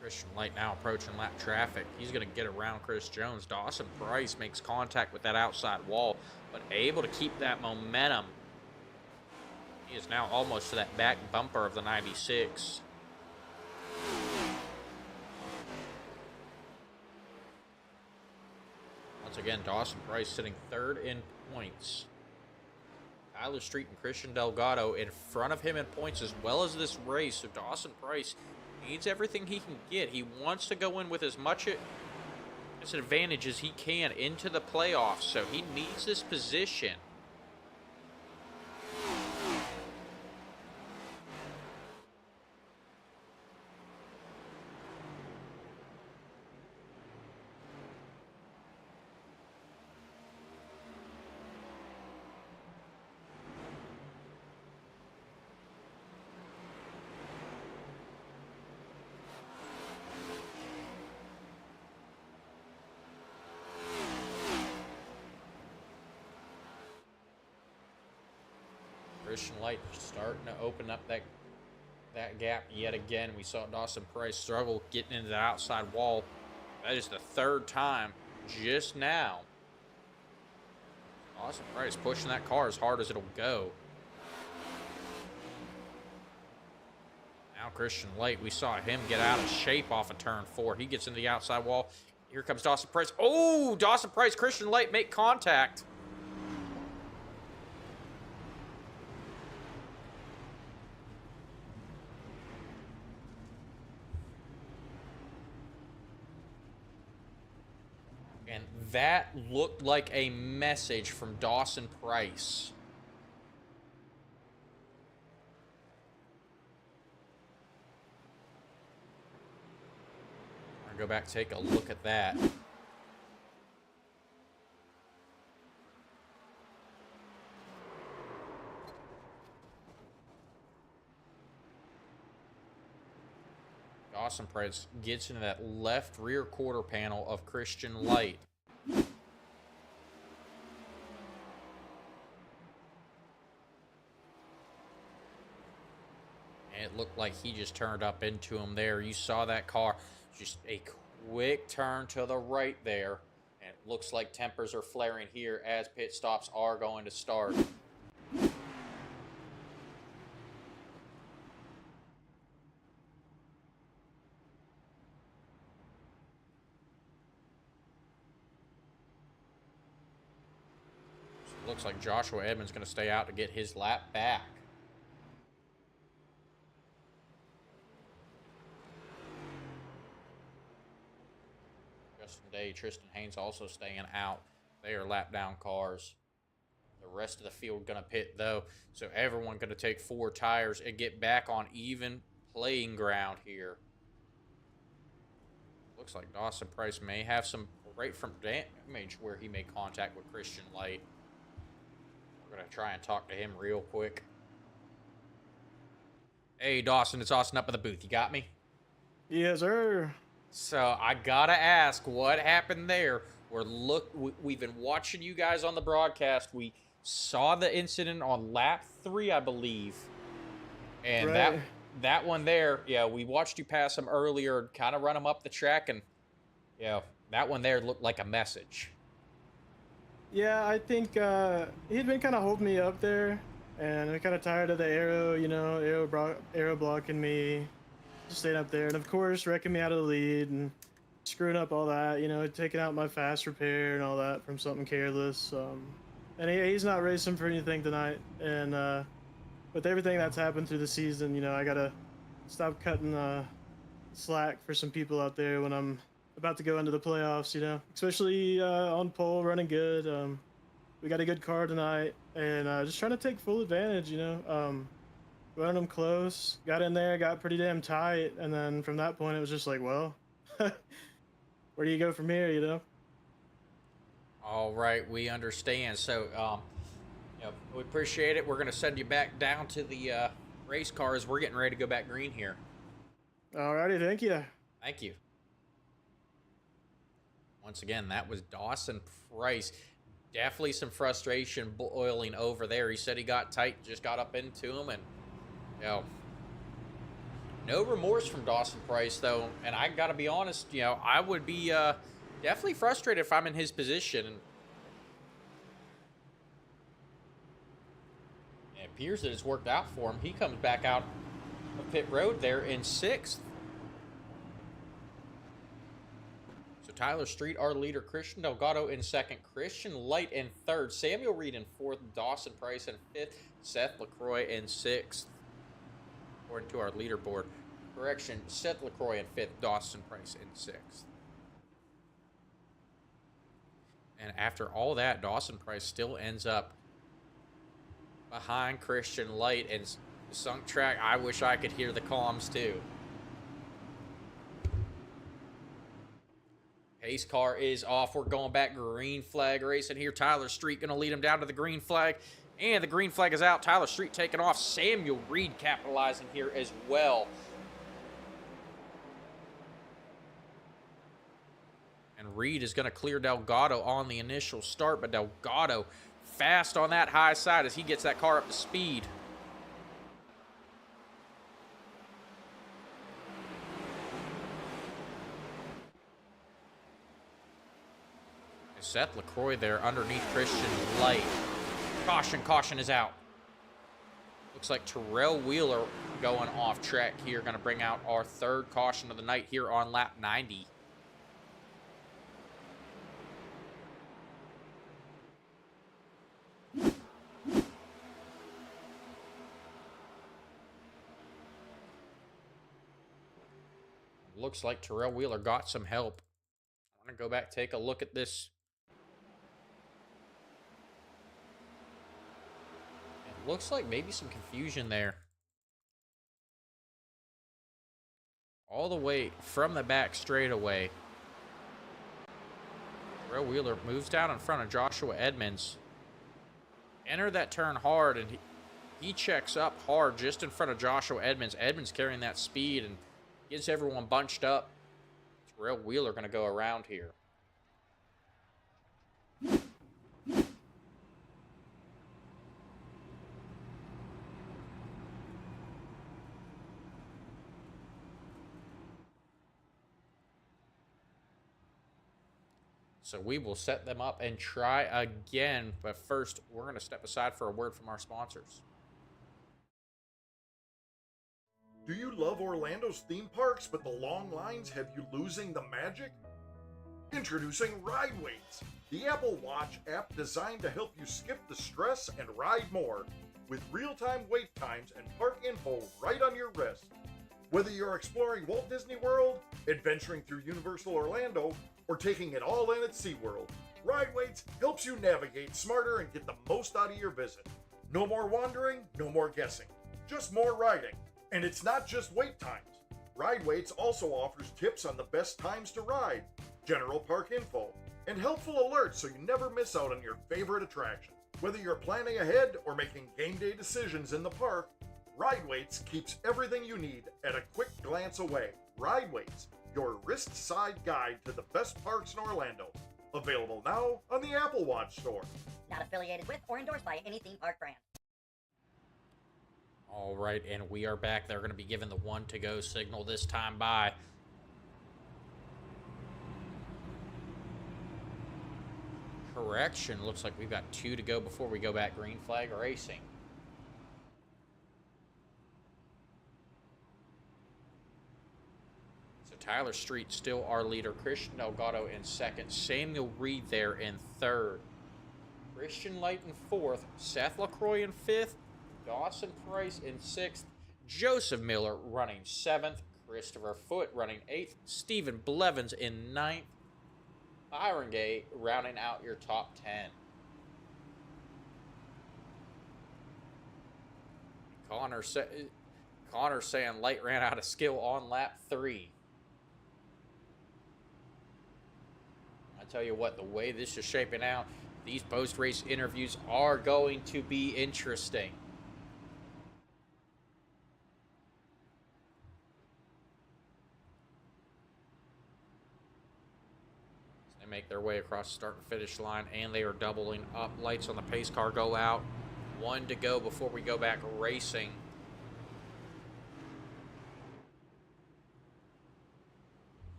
Christian Light now approaching lap traffic. He's going to get around Chris Jones. Dawson Price makes contact with that outside wall, but able to keep that momentum. He is now almost to that back bumper of the 96. Once again, Dawson Price sitting third in points. Tyler Street and Christian Delgado in front of him in points as well as this race. So Dawson Price needs everything he can get. He wants to go in with as much advantage as he can into the playoffs, so he needs this position. Christian Light starting to open up that gap yet again. We saw Dawson Price struggle getting into the outside wall. That is the third time just now. Dawson Price pushing that car as hard as it'll go. Now Christian Light, we saw him get out of shape off of turn 4. He gets into the outside wall. Here comes Dawson Price. Oh, Dawson Price, Christian Light make contact. And that looked like a message from Dawson Price. I'm going to go back and take a look at that. Dawson Price gets into that left rear quarter panel of Christian Light. And it looked like he just turned up into him there. You saw that car, just a quick turn to the right there. And it looks like tempers are flaring here as pit stops are going to start. Looks like Joshua Edmonds going to stay out to get his lap back. Justin Day, Tristan Haynes also staying out. They are lap down cars. The rest of the field going to pit though. So everyone going to take 4 tires and get back on even playing ground here. Looks like Dawson Price may have some right from damage where he made contact with Christian Light. We're going to try and talk to him real quick. Hey, Dawson, it's Austin up at the booth. You got me? Yes, sir. So I gotta ask, what happened there? We've been watching you guys on the broadcast. We saw the incident on lap 3, I believe, and Right. that one there, yeah, we watched you pass him earlier, kind of run him up the track, and yeah, that one there looked like a message. Yeah, I think he'd been kind of holding me up there, and I'm kind of tired of the arrow, arrow blocking me, just staying up there, and of course wrecking me out of the lead and screwing up all that, taking out my fast repair and all that from something careless. And he's not racing for anything tonight, and with everything that's happened through the season, I gotta stop cutting slack for some people out there when I'm about to go into the playoffs, especially on pole, running good. We got a good car tonight, and just trying to take full advantage, running them close, got in there, got pretty damn tight, and then from that point, it was just like, well, where do you go from here, All right, we understand. So, we appreciate it. We're gonna send you back down to the race cars. We're getting ready to go back green here. Alrighty, thank you. Thank you. Once again, that was Dawson Price. Definitely some frustration boiling over there. He said he got tight, just got up into him, and no remorse from Dawson Price though. And I gotta be honest, I would be definitely frustrated if I'm in his position. It appears that it's worked out for him. He comes back out of pit road there in 6th. Tyler Street, our leader, Christian Delgado in 2nd, Christian Light in 3rd, Samuel Reed in 4th, Dawson Price in 5th, Seth LaCroix in 6th, according to our leaderboard. Correction, Seth LaCroix in 5th, Dawson Price in 6th. And after all that, Dawson Price still ends up behind Christian Light and sunk track. I wish I could hear the comms too. Pace car is off. We're going back green flag racing here. Tyler Street going to lead him down to the green flag. And the green flag is out. Tyler Street taking off. Samuel Reed capitalizing here as well. And Reed is going to clear Delgado on the initial start. But Delgado fast on that high side as he gets that car up to speed. Seth LaCroix there underneath Christian Light. Caution is out. Looks like Terrell Wheeler going off track here. Going to bring out our 3rd caution of the night here on lap 90. Looks like Terrell Wheeler got some help. I'm going to go back, take a look at this. Looks like maybe some confusion there. All the way from the back straightaway. Terrell Wheeler moves down in front of Joshua Edmonds. Enter that turn hard, and he checks up hard just in front of Joshua Edmonds. Edmonds carrying that speed and gets everyone bunched up. Terrell Wheeler going to go around here. So we will set them up and try again. But first, we're going to step aside for a word from our sponsors. Do you love Orlando's theme parks, but the long lines have you losing the magic? Introducing Ride Waits, the Apple Watch app designed to help you skip the stress and ride more, with real-time wait times and park info right on your wrist. Whether you're exploring Walt Disney World, adventuring through Universal Orlando, or taking it all in at SeaWorld, Ride Waits helps you navigate smarter and get the most out of your visit. No more wandering, no more guessing, just more riding. And it's not just wait times. Ride Waits also offers tips on the best times to ride, general park info, and helpful alerts so you never miss out on your favorite attraction. Whether you're planning ahead or making game day decisions in the park, Ride Weights keeps everything you need at a quick glance away. Ride Weights, your wrist-side guide to the best parks in Orlando. Available now on the Apple Watch store. Not affiliated with or endorsed by any theme park brand. All right, and we are back. They're going to be given the 1 to go signal this time by correction. Looks like we've got 2 to go before we go back green flag racing. So Tyler Street still our leader. Christian Delgado in second. Samuel Reed there in third. Christian Light in fourth. Seth LaCroix in fifth. Dawson Price in sixth. Joseph Miller running seventh. Christopher Foote running eighth. Stephen Blevins in ninth. Byron Gay rounding out your top 10. Connor saying Light ran out of skill on lap 3. I tell you what, the way this is shaping out, these post-race interviews are going to be interesting. They make their way across the start and finish line, and they are doubling up. Lights on the pace car go out. 1 to go before we go back racing.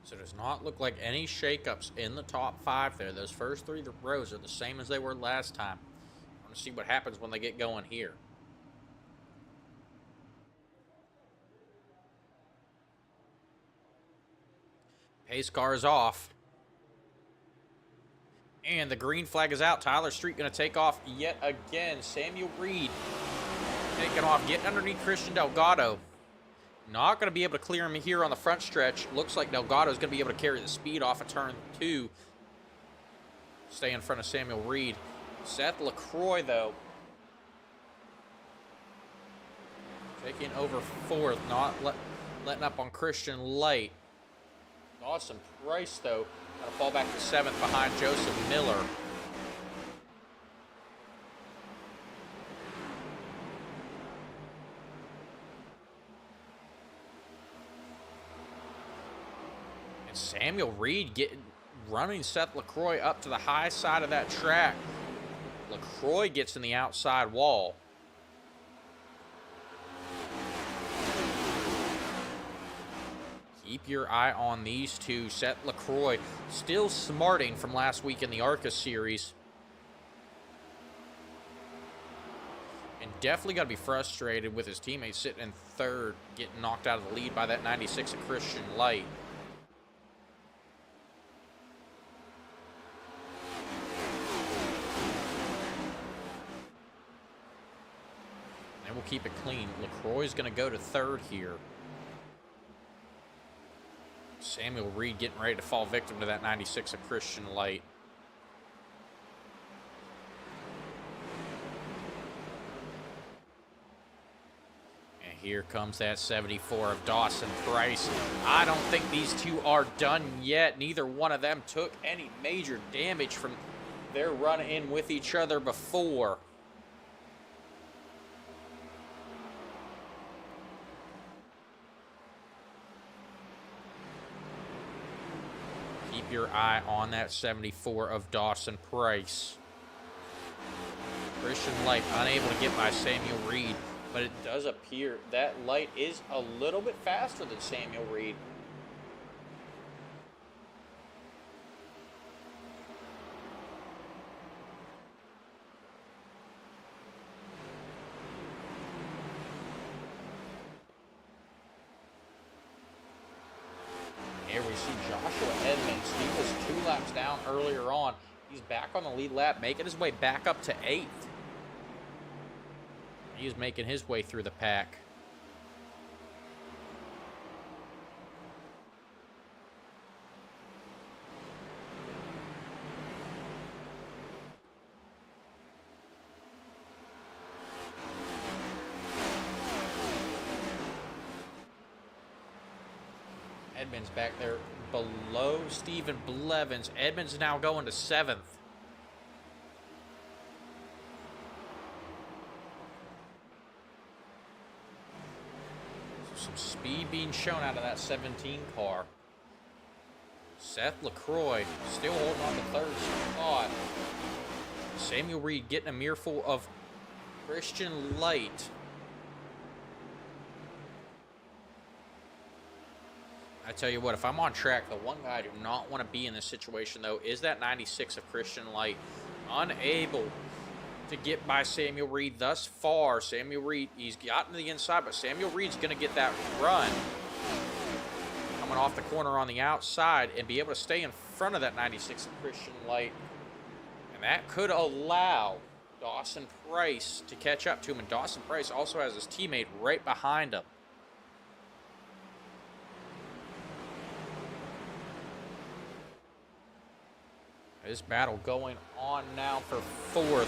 So it does not look like any shakeups in the top 5 there. Those first 3 rows are the same as they were last time. I want to see what happens when they get going here. Pace car is off. And the green flag is out. Tyler Street going to take off yet again. Samuel Reed taking off, getting underneath Christian Delgado. Not going to be able to clear him here on the front stretch. Looks like Delgado is going to be able to carry the speed off of turn 2. Stay in front of Samuel Reed. Seth LaCroix, though, taking over 4th. Not letting up on Christian Light. Dawson Price, though, going to fall back to 7th behind Joseph Miller. Samuel Reed running Seth LaCroix up to the high side of that track. LaCroix gets in the outside wall. Keep your eye on these two. Seth LaCroix still smarting from last week in the ARCA series. And definitely got to be frustrated with his teammates sitting in 3rd, getting knocked out of the lead by that 96 of Christian Light. We'll keep it clean. LaCroix is going to go to 3rd here. Samuel Reed getting ready to fall victim to that 96 of Christian Light. And here comes that 74 of Dawson Price. I don't think these two are done yet. Neither one of them took any major damage from their run-in with each other before. Keep your eye on that 74 of Dawson Price. Christian Light unable to get by Samuel Reed, but it does appear that Light is a little bit faster than Samuel Reed. Here we see Joshua Edmonds. He was 2 laps down earlier on. He's back on the lead lap, making his way back up to 8th. He's making his way through the pack. Edmonds back there below Stephen Blevins. Edmonds now going to 7th. Some speed being shown out of that 17 car. Seth LaCroix still holding on to 3rd spot. Samuel Reed getting a mirrorful of Christian Light. I tell you what, if I'm on track, the one guy I do not want to be in this situation, though, is that 96 of Christian Light. Unable to get by Samuel Reed thus far. Samuel Reed, he's gotten to the inside, but Samuel Reed's going to get that run. Coming off the corner on the outside and be able to stay in front of that 96 of Christian Light. And that could allow Dawson Price to catch up to him. And Dawson Price also has his teammate right behind him. This battle going on now for 4th.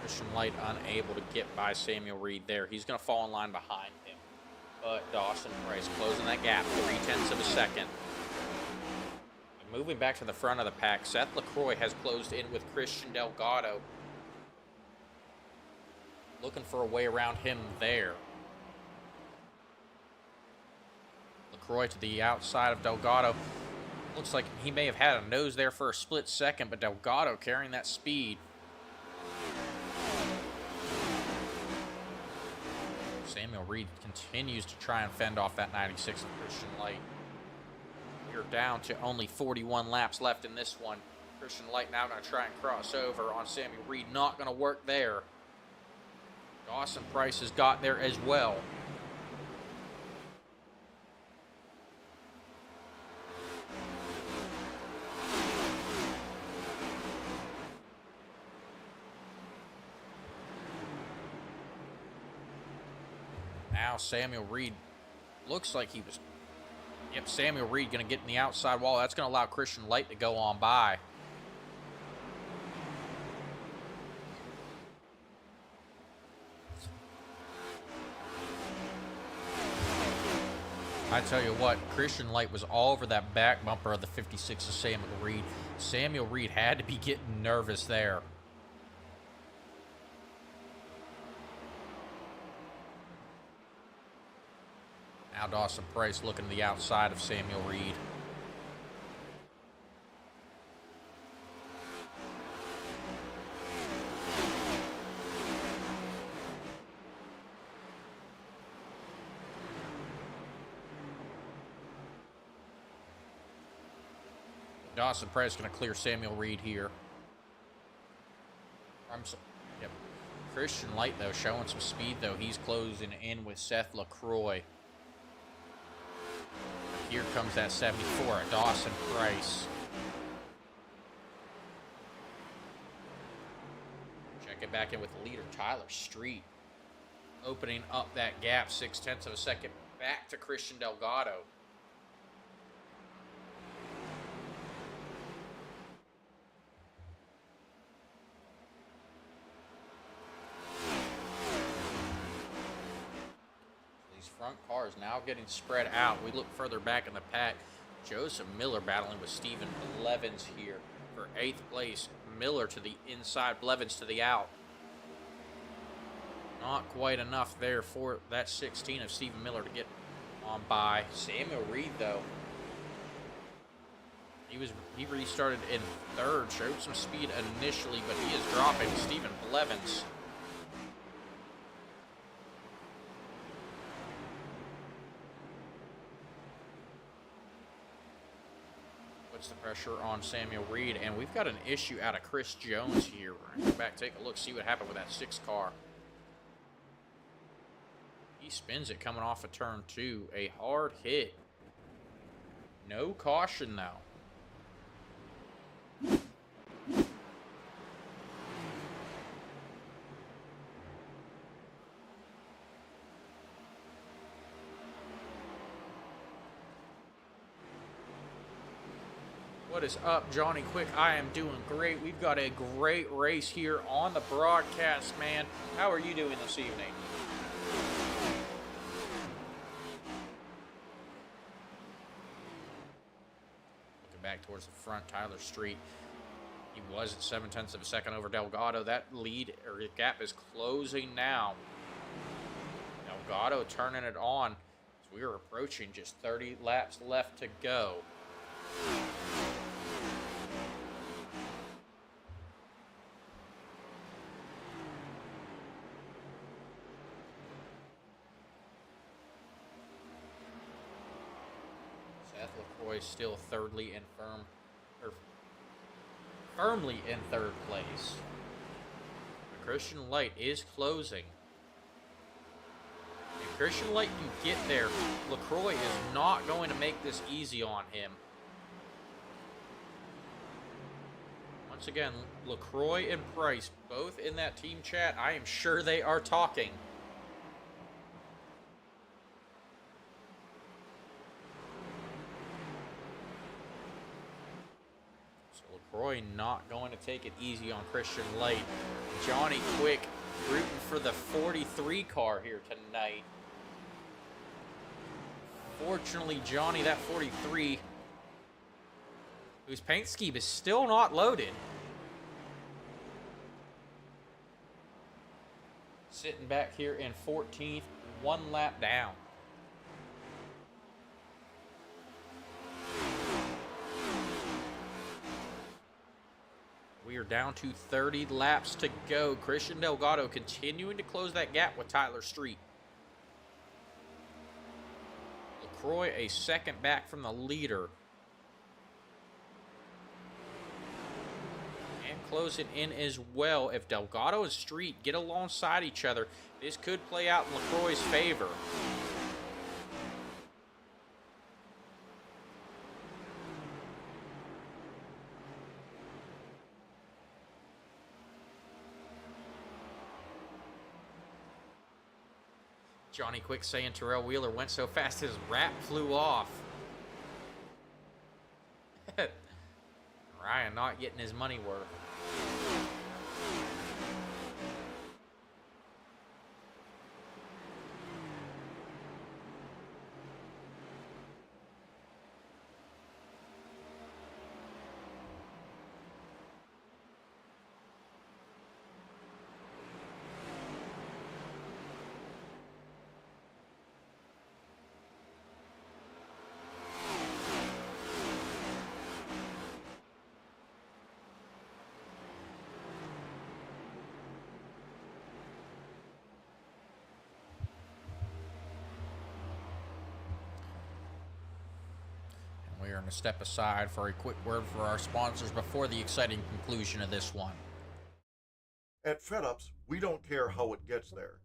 Christian Light unable to get by Samuel Reed there. He's going to fall in line behind him. But Dawson Price closing that gap, 0.3 of a second. Moving back to the front of the pack, Seth LaCroix has closed in with Christian Delgado. Looking for a way around him there. LaCroix to the outside of Delgado. Looks like he may have had a nose there for a split second, but Delgado carrying that speed. Samuel Reed continues to try and fend off that 96 of Christian Light. We're down to only 41 laps left in this one. Christian Light now going to try and cross over on Samuel Reed. Not going to work there. Dawson Price has got there as well. Now Samuel Reed looks like he was... Yep, Samuel Reed going to get in the outside wall. That's going to allow Christian Light to go on by. I tell you what, Christian Light was all over that back bumper of the 56 of Samuel Reed. Samuel Reed had to be getting nervous there. Now Dawson Price looking to the outside of Samuel Reed. Dawson Price going to clear Samuel Reed here. Yep. Christian Light, though, showing some speed, though. He's closing in with Seth LaCroix. Here comes that 74 at Dawson Price. Check it back in with the leader, Tyler Street. Opening up that gap, 0.6 of a second, back to Christian Delgado. Front cars now getting spread out. We look further back in the pack. Joseph Miller battling with Stephen Blevins here for 8th place. Miller to the inside, Blevins to the out. Not quite enough there for that 16 of Stephen Miller to get on by. Samuel Reed, though, he restarted in 3rd, showed some speed initially, but he is dropping Stephen Blevins. Puts the pressure on Samuel Reed, and we've got an issue out of Chris Jones here. We're going to go back, take a look, see what happened with that 6 car. He spins it coming off of turn 2. A hard hit. No caution, though. What is up, Johnny Quick? I am doing great. We've got a great race here on the broadcast, man. How are you doing this evening? Looking back towards the front, Tyler Street. He was at 0.7 of a second over Delgado. That lead or gap is closing now. Delgado turning it on as we are approaching just 30 laps left to go. Seth LaCroix still firmly in third place. But Christian Light is closing. If Christian Light can get there, LaCroix is not going to make this easy on him. Once again, LaCroix and Price both in that team chat. I am sure they are talking. LaCroix not going to take it easy on Christian Light. Johnny Quick rooting for the 43 car here tonight. Fortunately, Johnny, that 43, whose paint scheme is still not loaded. Sitting back here in 14th, one lap down. We are down to 30 laps to go. Christian Delgado continuing to close that gap with Tyler Street. LaCroix a second back from the leader. And closing in as well. If Delgado and Street get alongside each other, this could play out in LaCroix's favor. Johnny Quick saying Terrell Wheeler went so fast his wrap flew off. Ryan not getting his money worth. We are going to step aside for a quick word for our sponsors before the exciting conclusion of this one. At FedUps, we don't care how it gets there,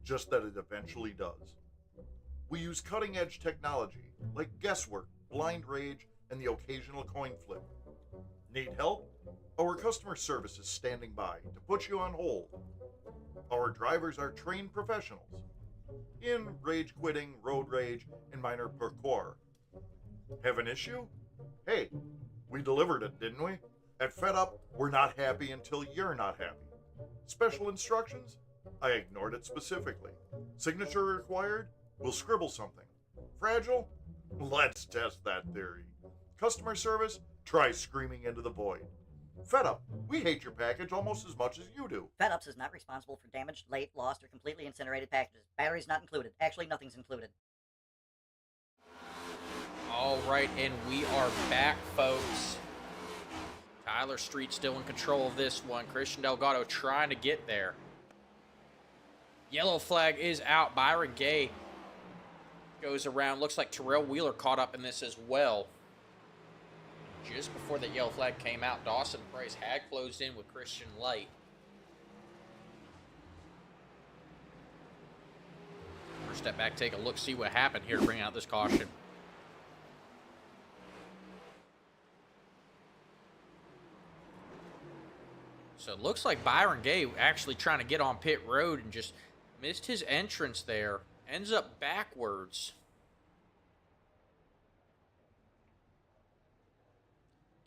just that it eventually does. We use cutting-edge technology like guesswork, blind rage, and the occasional coin flip. Need help? Our customer service is standing by to put you on hold. Our drivers are trained professionals in rage quitting, road rage, and minor parkour. Have an issue? Hey, we delivered it, didn't we? At FedUp, we're not happy until you're not happy. Special instructions? I ignored it specifically. Signature required? We'll scribble something. Fragile? Let's test that theory. Customer service? Try screaming into the void. FedUp, we hate your package almost as much as you do. FedUps is not responsible for damaged, late, lost, or completely incinerated packages. Batteries not included. Actually, nothing's included. All right, and we are back, folks. Tyler Street still in control of this one. Christian Delgado trying to get there. Yellow flag is out. Byron Gay goes around. Looks like Terrell Wheeler caught up in this as well. Just before the yellow flag came out, Dawson Price had closed in with Christian Light. First step back, take a look, see what happened here to bring out this caution. So it looks like Byron Gay actually trying to get on pit road and just missed his entrance there. Ends up backwards.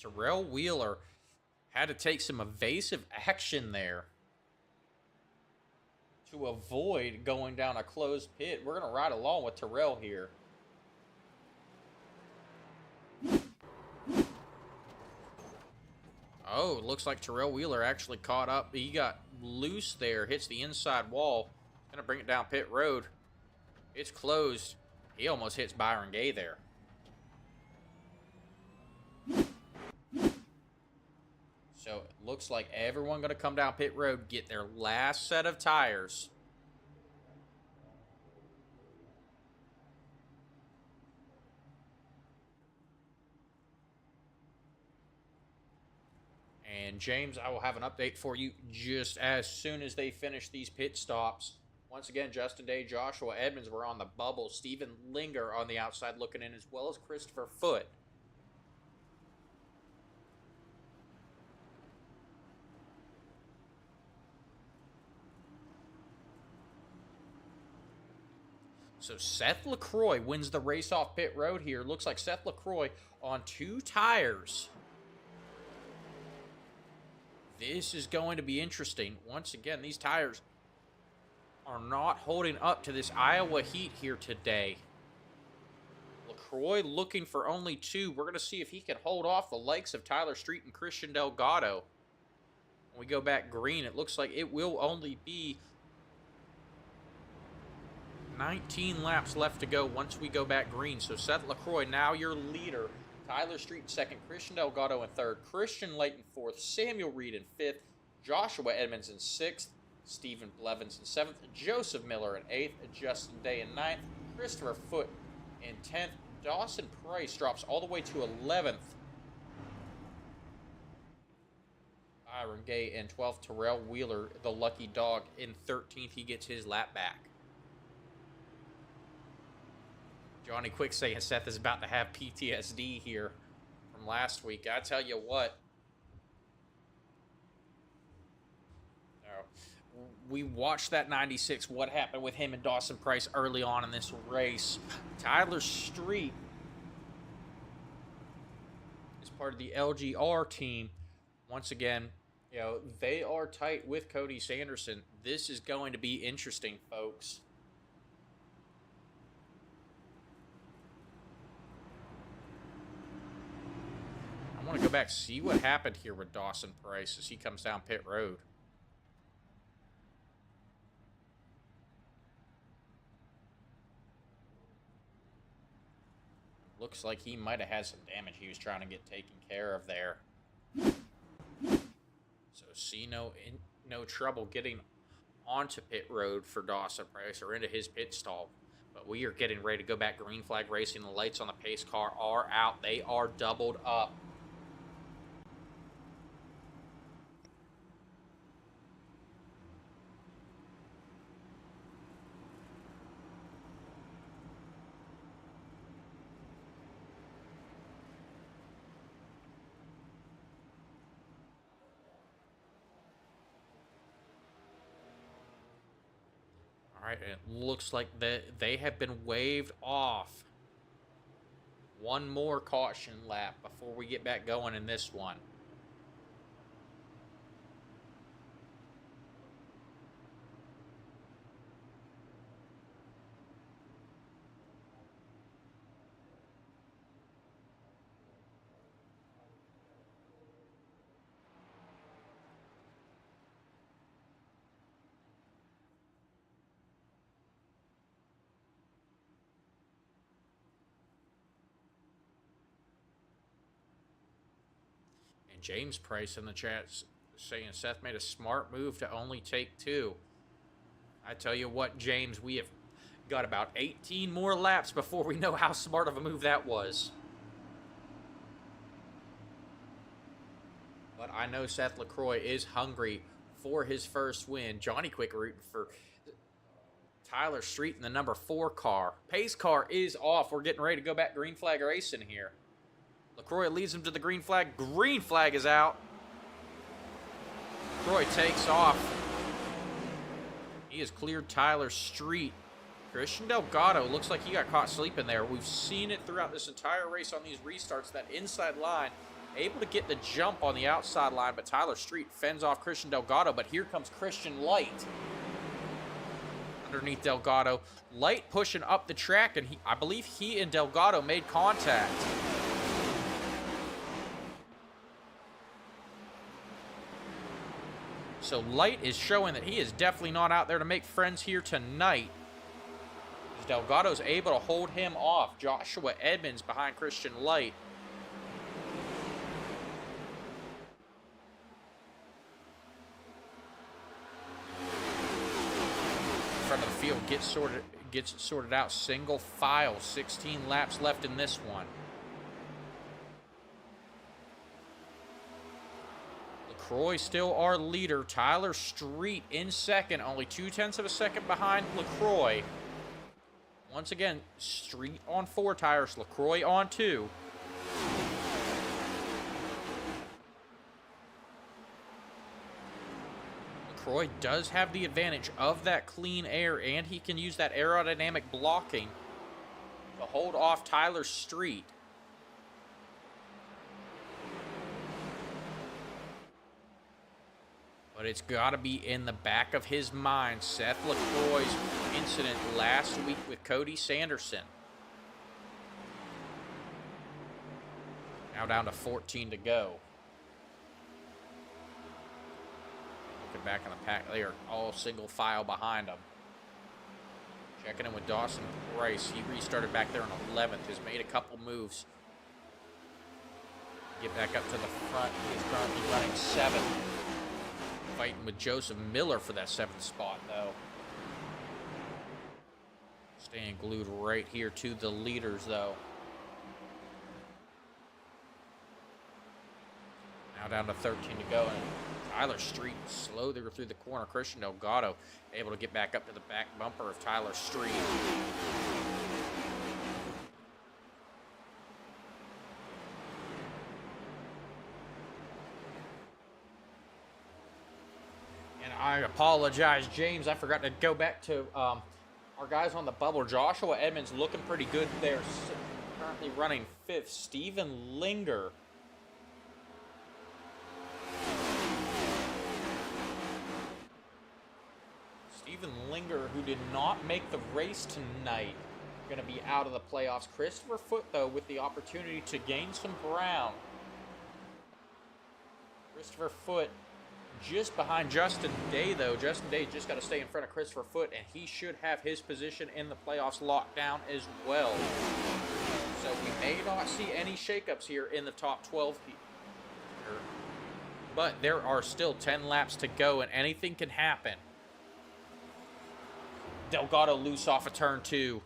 Terrell Wheeler had to take some evasive action there to avoid going down a closed pit. We're going to ride along with Terrell here. Oh, it looks like Terrell Wheeler actually caught up. He got loose there, hits the inside wall. Going to bring it down pit road. It's closed. He almost hits Byron Gay there. So it looks like everyone going to come down pit road, get their last set of tires. And James, I will have an update for you just as soon as they finish these pit stops. Once again, Justin Day, Joshua Edmonds were on the bubble. Steven Linger on the outside looking in, as well as Christopher Foote. So Seth LaCroix wins the race off pit road here. Looks like Seth LaCroix on 2 tires. This is going to be interesting. Once again, these tires are not holding up to this Iowa heat here today. LaCroix looking for only 2. We're going to see if he can hold off the likes of Tyler Street and Christian Delgado. When we go back green, it looks like it will only be 19 laps left to go once we go back green. So Seth LaCroix, now your leader. Tyler Street in second, Christian Delgado in third, Christian Layton fourth, Samuel Reed in fifth, Joshua Edmonds in sixth, Stephen Blevins in seventh, Joseph Miller in eighth, Justin Day in ninth, Christopher Foote in 10th, Dawson Price drops all the way to 11th, Byron Gay in 12th, Terrell Wheeler, the lucky dog, in 13th. He gets his lap back. Johnny Quick saying Seth is about to have PTSD here from last week. I tell you what. We watched that 96, what happened with him and Dawson Price early on in this race. Tyler Street is part of the LGR team. Once again, you know, they are tight with Cody Sanderson. This is going to be interesting, folks. I want to go back, see what happened here with Dawson Price as he comes down pit road. Looks like he might have had some damage he was trying to get taken care of there. So see no trouble getting onto pit road for Dawson Price or into his pit stall. But we are getting ready to go back green flag racing. The lights on the pace car are out. They are doubled up. All right, it looks like they have been waved off. One more caution lap before we get back going in this one. James Price in the chat saying Seth made a smart move to only take 2. I tell you what, James, we have got about 18 more laps before we know how smart of a move that was. But I know Seth LaCroix is hungry for his first win. Johnny Quick rooting for Tyler Street in the number 4 car. Pace car is off. We're getting ready to go back green flag racing here. LaCroix leads him to the green flag. Green flag is out. LaCroix takes off. He has cleared Tyler Street. Christian Delgado looks like he got caught sleeping there. We've seen it throughout this entire race on these restarts. That inside line able to get the jump on the outside line, but Tyler Street fends off Christian Delgado, but here comes Christian Light. Underneath Delgado. Light pushing up the track, and I believe he and Delgado made contact. So Light is showing that he is definitely not out there to make friends here tonight. As Delgado's able to hold him off. Joshua Edmonds behind Christian Light. Front of the field gets it sorted out. Single file. 16 laps left in this one. LaCroix still our leader. Tyler Street in second. Only 0.2 of a second behind LaCroix. Once again, Street on 4 tires. LaCroix on 2. LaCroix does have the advantage of that clean air, and he can use that aerodynamic blocking to hold off Tyler Street. But it's got to be in the back of his mind. Seth LaCroix's incident last week with Cody Sanderson. Now down to 14 to go. Looking back on the pack, they are all single file behind him. Checking in with Dawson Price. He restarted back there in 11th. Has made a couple moves. Get back up to the front. He's currently running 7th. Fighting with Joseph Miller for that 7th spot, though. Staying glued right here to the leaders, though. Now down to 13 to go, and Tyler Street slow there through the corner. Christian Delgado able to get back up to the back bumper of Tyler Street. I apologize, James. I forgot to go back to our guys on the bubble. Joshua Edmonds looking pretty good there. Currently running 5th. Steven Linger. Steven Linger, who did not make the race tonight, going to be out of the playoffs. Christopher Foote, though, with the opportunity to gain some ground. Christopher Foote just behind Justin Day, though. Justin Day just got to stay in front of Christopher Foote, and he should have his position in the playoffs locked down as well. So we may not see any shakeups here in the top 12 here. But there are still 10 laps to go, and anything can happen. Delgado loose off of turn 2.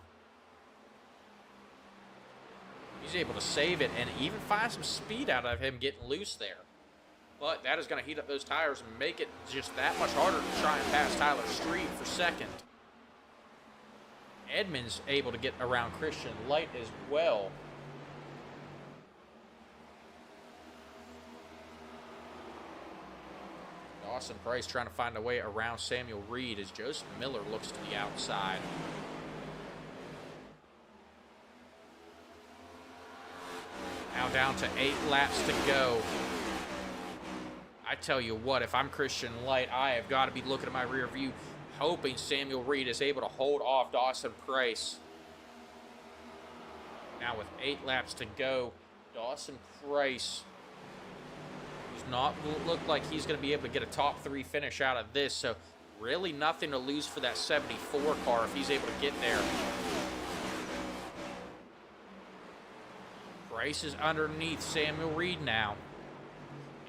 He's able to save it and even find some speed out of him getting loose there. But that is going to heat up those tires and make it just that much harder to try and pass Tyler Street for second. Edmonds able to get around Christian Light as well. Dawson Price trying to find a way around Samuel Reed as Joseph Miller looks to the outside. Now down to 8 laps to go. I tell you what, if I'm Christian Light, I have got to be looking at my rear view, hoping Samuel Reed is able to hold off Dawson Price. Now with 8 laps to go, Dawson Price does not look like he's going to be able to get a top 3 finish out of this, so really nothing to lose for that 74 car if he's able to get there. Price is underneath Samuel Reed now.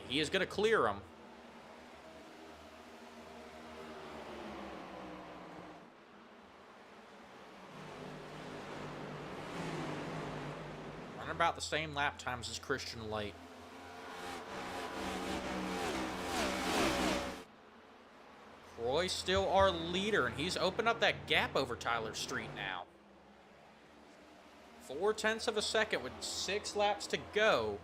He is going to clear him. Running about the same lap times as Christian Light. Roy's still our leader, and he's opened up that gap over Tyler Street now. 0.4 of a second with 6 laps to go.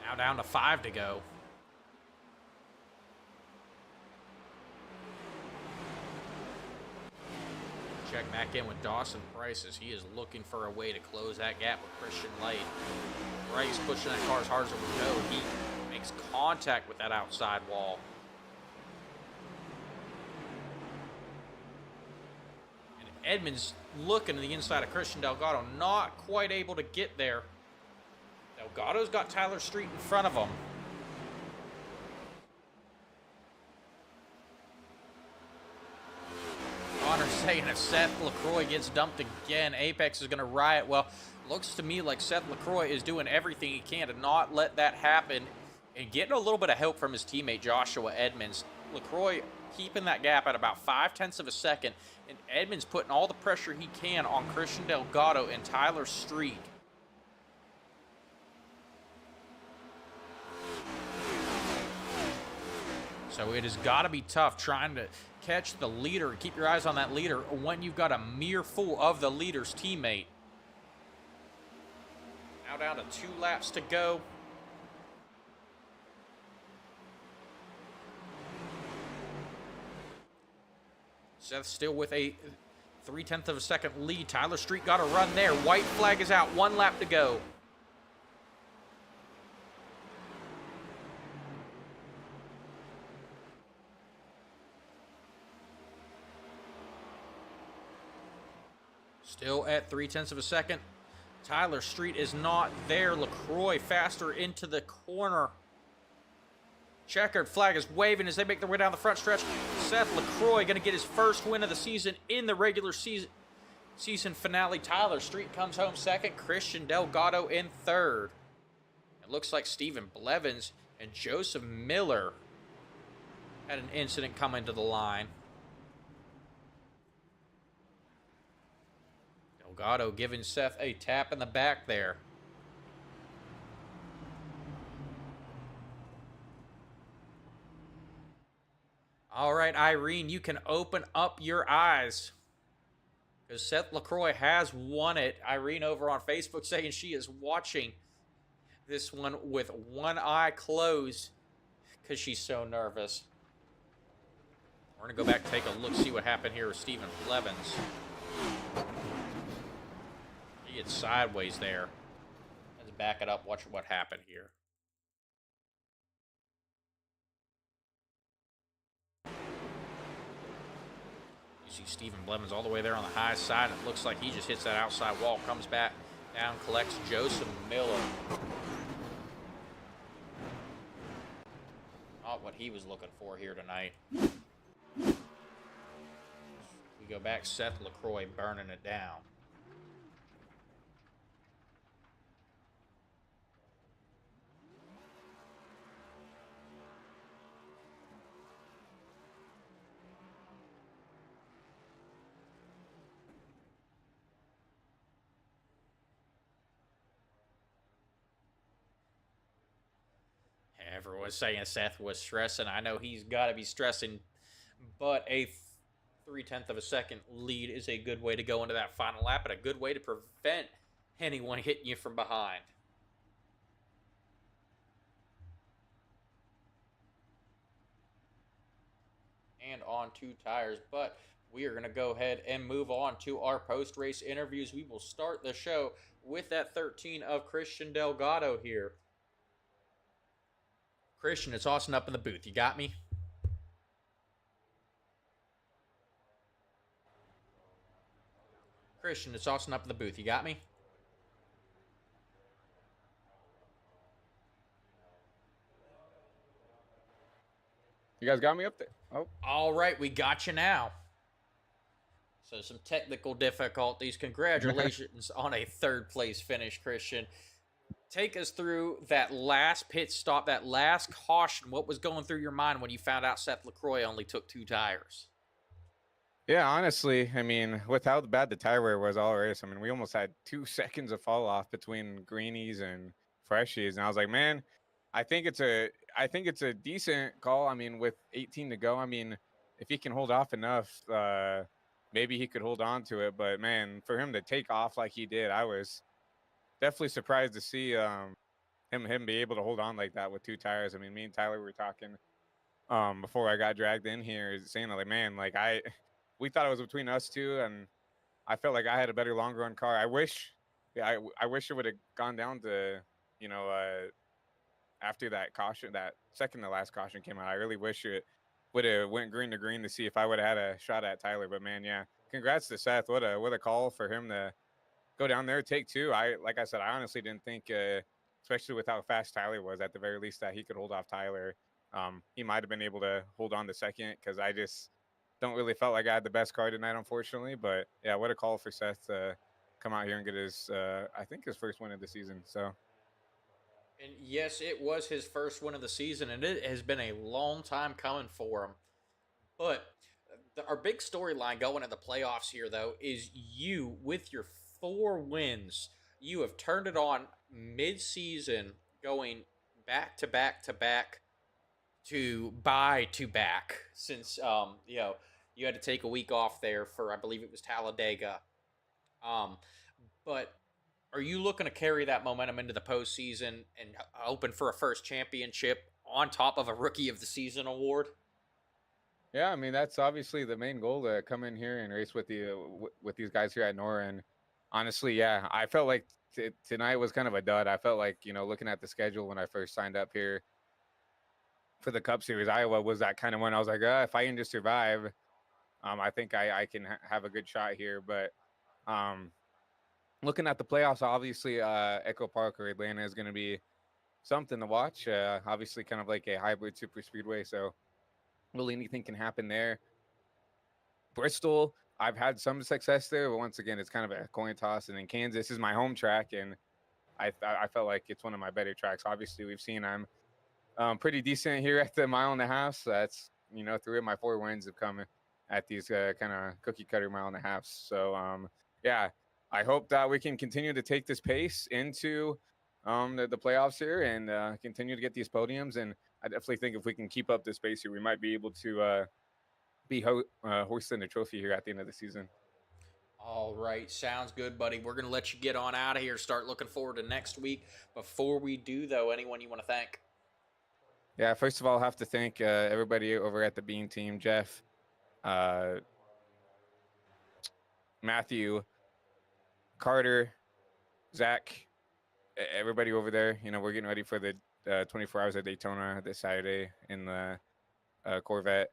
Now down to 5 to go. Check back in with Dawson Price as he is looking for a way to close that gap with Christian Light. Price pushing that car as hard as it will go. He makes contact with that outside wall. And Edmonds looking to the inside of Christian Delgado, not quite able to get there. Delgado's got Tyler Street in front of him. Connor's saying if Seth LaCroix gets dumped again, Apex is going to riot. Well, looks to me like Seth LaCroix is doing everything he can to not let that happen and getting a little bit of help from his teammate Joshua Edmonds. LaCroix keeping that gap at about 0.5 of a second, and Edmonds putting all the pressure he can on Christian Delgado and Tyler Street. So it has got to be tough trying to catch the leader. Keep your eyes on that leader when you've got a mere fool of the leader's teammate. Now down to 2 laps to go. Seth still with a 0.3 of a second lead. Tyler Street got a run there. White flag is out. 1 lap to go. Still at 0.3 of a second. Tyler Street is not there. LaCroix faster into the corner. Checkered flag is waving as they make their way down the front stretch. Seth LaCroix going to get his first win of the season in the regular season finale. Tyler Street comes home second. Christian Delgado in third. It looks like Stephen Blevins and Joseph Miller had an incident come into the line. Delgado giving Seth a tap in the back there. All right, Irene, you can open up your eyes because Seth LaCroix has won it. Irene over on Facebook saying she is watching this one with one eye closed because she's so nervous. We're going to go back and take a look, see what happened here with Stephen Blevins. He gets sideways there. Let's back it up, watch what happened here. You see Stephen Blevins all the way there on the high side. It looks like he just hits that outside wall, comes back down, collects Joseph Miller. Not what he was looking for here tonight. We go back, Seth LaCroix burning it down. Everyone's saying Seth was stressing. I know he's got to be stressing, but a 0.3 of a second lead is a good way to go into that final lap and a good way to prevent anyone hitting you from behind. And on 2 tires, but we are going to go ahead and move on to our post-race interviews. We will start the show with that 13 of Christian Delgado here. Christian, it's Austin up in the booth. You got me? Christian, it's Austin up in the booth. You got me? You guys got me up there? Oh. All right, we got you now. So some technical difficulties. Congratulations on a 3rd place finish, Christian. Take us through that last pit stop, that last caution. What was going through your mind when you found out Seth LaCroix only took 2 tires? Yeah, honestly, I mean, with how bad the tire wear was all race, I mean, we almost had 2 seconds of fall off between greenies and freshies, and I was like, man, I think it's a decent call. I mean, with 18 to go, I mean, if he can hold off enough, maybe he could hold on to it. But man, for him to take off like he did, I was definitely surprised to see. him be able to hold on like that with 2 tires. I mean, me and Tyler were talking before I got dragged in here, saying like, man, like we thought it was between us two, and I felt like I had a better long run car. I wish, yeah, I wish it would have gone down to, you know, after that caution, that second to last caution came out. I really wish it would have went green to green to see if I would have had a shot at Tyler. But man, yeah, congrats to Seth. What a call for him to go down there, take 2. Like I said, I honestly didn't think, especially with how fast Tyler was, at the very least, that he could hold off Tyler. He might have been able to hold on to second, because I just don't really felt like I had the best car tonight, unfortunately. But yeah, what a call for Seth to come out here and get his, I think his first win of the season. So And yes, it was his first win of the season, and it has been a long time coming for him. But our big storyline going into the playoffs here, though, is you, with your 4 wins, you have turned it on mid-season, going back to back to back to back, since you had to take a week off there for, I believe it was Talladega. But are you looking to carry that momentum into the postseason and open for a first championship on top of a Rookie of the Season award? yeah, I mean, that's obviously the main goal, to come in here and race with with these guys here at NORA. And honestly, yeah, I felt like tonight was kind of a dud. I felt like, looking at the schedule when I first signed up here for the Cup Series, Iowa was that kind of one. I was like, if I can just survive, I think I can have a good shot here. But um, looking at the playoffs, obviously, Echo Park or Atlanta is going to be something to watch. Obviously, kind of like a hybrid super speedway, so really anything can happen there. Bristol, I've had some success there, but once again, it's kind of a coin toss. And then Kansas is my home track, and I felt like it's one of my better tracks. Obviously, we've seen I'm pretty decent here at the mile and a half. So that's 3 of my 4 wins have come at these kind of cookie cutter mile and a half. So yeah, I hope that we can continue to take this pace into the playoffs here, and continue to get these podiums. And I definitely think if we can keep up this pace here, we might be able to be hoisting the trophy here at the end of the season. All right, sounds good, buddy. We're going to let you get on out of here, start looking forward to next week. Before we do, though, anyone you want to thank? Yeah, first of all, I have to thank everybody over at the Bean team, Jeff, Matthew, Carter, Zach, everybody over there. We're getting ready for the 24 Hours of Daytona this Saturday in the Corvette,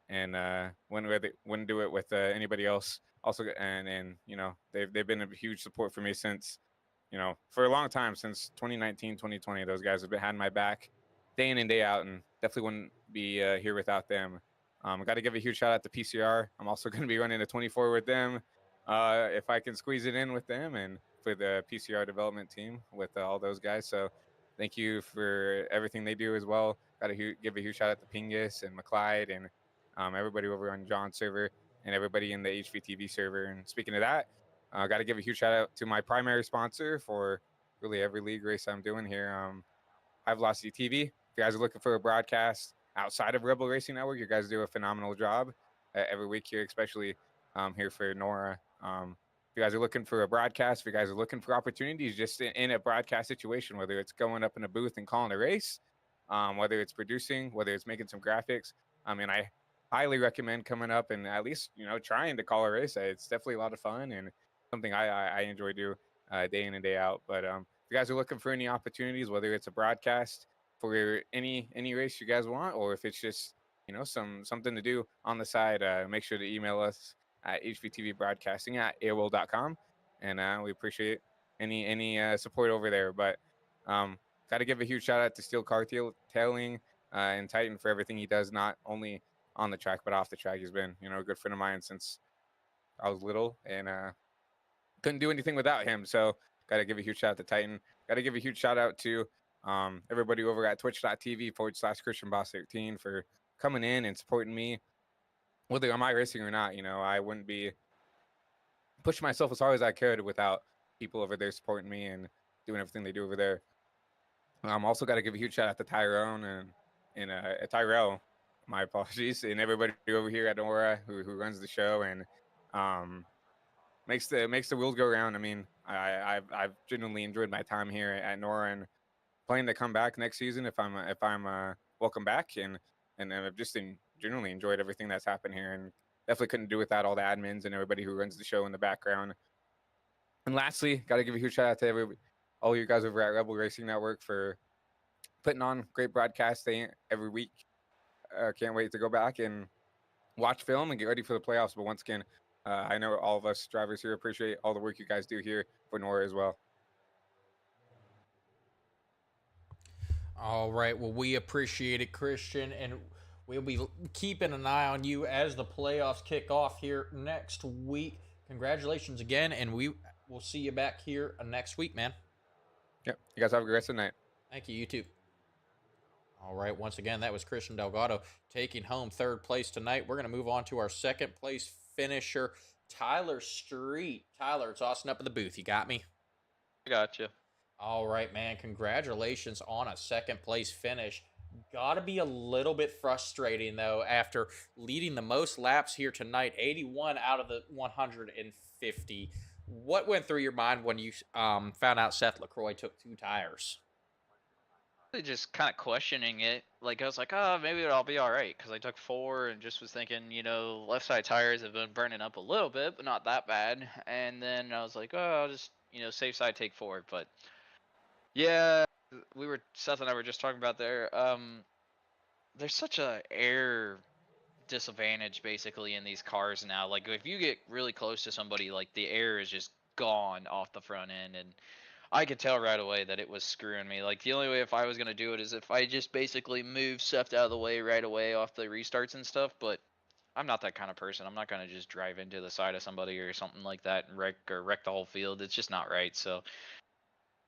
and wouldn't do it with anybody else. Also, and they've been a huge support for me since, for a long time, since 2019, 2020. Those guys have had my back day in and day out, and definitely wouldn't be here without them. I got to give a huge shout out to PCR. I'm also going to be running a 24 with them, if I can squeeze it in with them, and for the PCR development team with all those guys. So thank you for everything they do as well. Got to give a huge shout out to Pingus and McLeod and everybody over on John's server and everybody in the HVTV server. And speaking of that, got to give a huge shout out to my primary sponsor for really every league race I'm doing here, High Velocity TV. If you guys are looking for a broadcast outside of Rebel Racing Network, you guys do a phenomenal job every week here, especially here for NORA. If you guys are looking for a broadcast, if you guys are looking for opportunities just in a broadcast situation, whether it's going up in a booth and calling a race, whether it's producing, whether it's making some graphics, I mean, I highly recommend coming up and at least, trying to call a race. It's definitely a lot of fun and something I enjoy do day in and day out. But if you guys are looking for any opportunities, whether it's a broadcast for any race you guys want, or if it's just, something to do on the side, make sure to email us at hvtvbroadcasting@aol.com, and we appreciate any support over there. But got to give a huge shout out to Steel Car Tailing and Titan for everything he does, not only on the track but off the track. He's been a good friend of mine since I was little, and couldn't do anything without him. So got to give a huge shout out to Titan. Got to give a huge shout out to everybody over at twitch.tv/ChristianBoss13 for coming in and supporting me, whether I'm iRacing or not. I wouldn't be pushing myself as hard as I could without people over there supporting me and doing everything they do over there. Also got to give a huge shout out to Tyrone and Tyrell. My apologies, and everybody over here at NORA who runs the show and makes the wheels go around. I mean, I've genuinely enjoyed my time here at NORA, and planning to come back next season if I'm welcome back, and I've just generally enjoyed everything that's happened here, and definitely couldn't do without all the admins and everybody who runs the show in the background. And lastly, got to give a huge shout out to all you guys over at Rebel Racing Network for putting on great broadcasting every week. Can't wait to go back and watch film and get ready for the playoffs. But once again, I know all of us drivers here appreciate all the work you guys do here for NORA as well. All right. Well, we appreciate it, Christian, and we'll be keeping an eye on you as the playoffs kick off here next week. Congratulations again, and we will see you back here next week, man. Yep. You guys have a great rest of the night. Thank you. You too. All right. Once again, that was Christian Delgado taking home third place tonight. We're going to move on to our second place finisher, Tyler Street. Tyler, it's Austin up in the booth. You got me? I got you. All right, man. Congratulations on a second place finish. Got to be a little bit frustrating, though, after leading the most laps here tonight, 81 out of the 150. What went through your mind when you found out Seth LaCroix took 2 tires? Just kind of questioning it. Like, I was like, oh, maybe it'll be all right, because I took 4 and just was thinking, left side tires have been burning up a little bit, but not that bad. And then I was like, oh, I'll just, safe side take 4. But yeah, Seth and I were just talking about there. There's such a air disadvantage basically in these cars now. Like, if you get really close to somebody, like, the air is just gone off the front end, and I could tell right away that it was screwing me. Like, the only way if I was going to do it is if I just basically move Seth out of the way right away off the restarts and stuff, but I'm not that kind of person. I'm not going to just drive into the side of somebody or something like that and wreck the whole field. It's just not right. So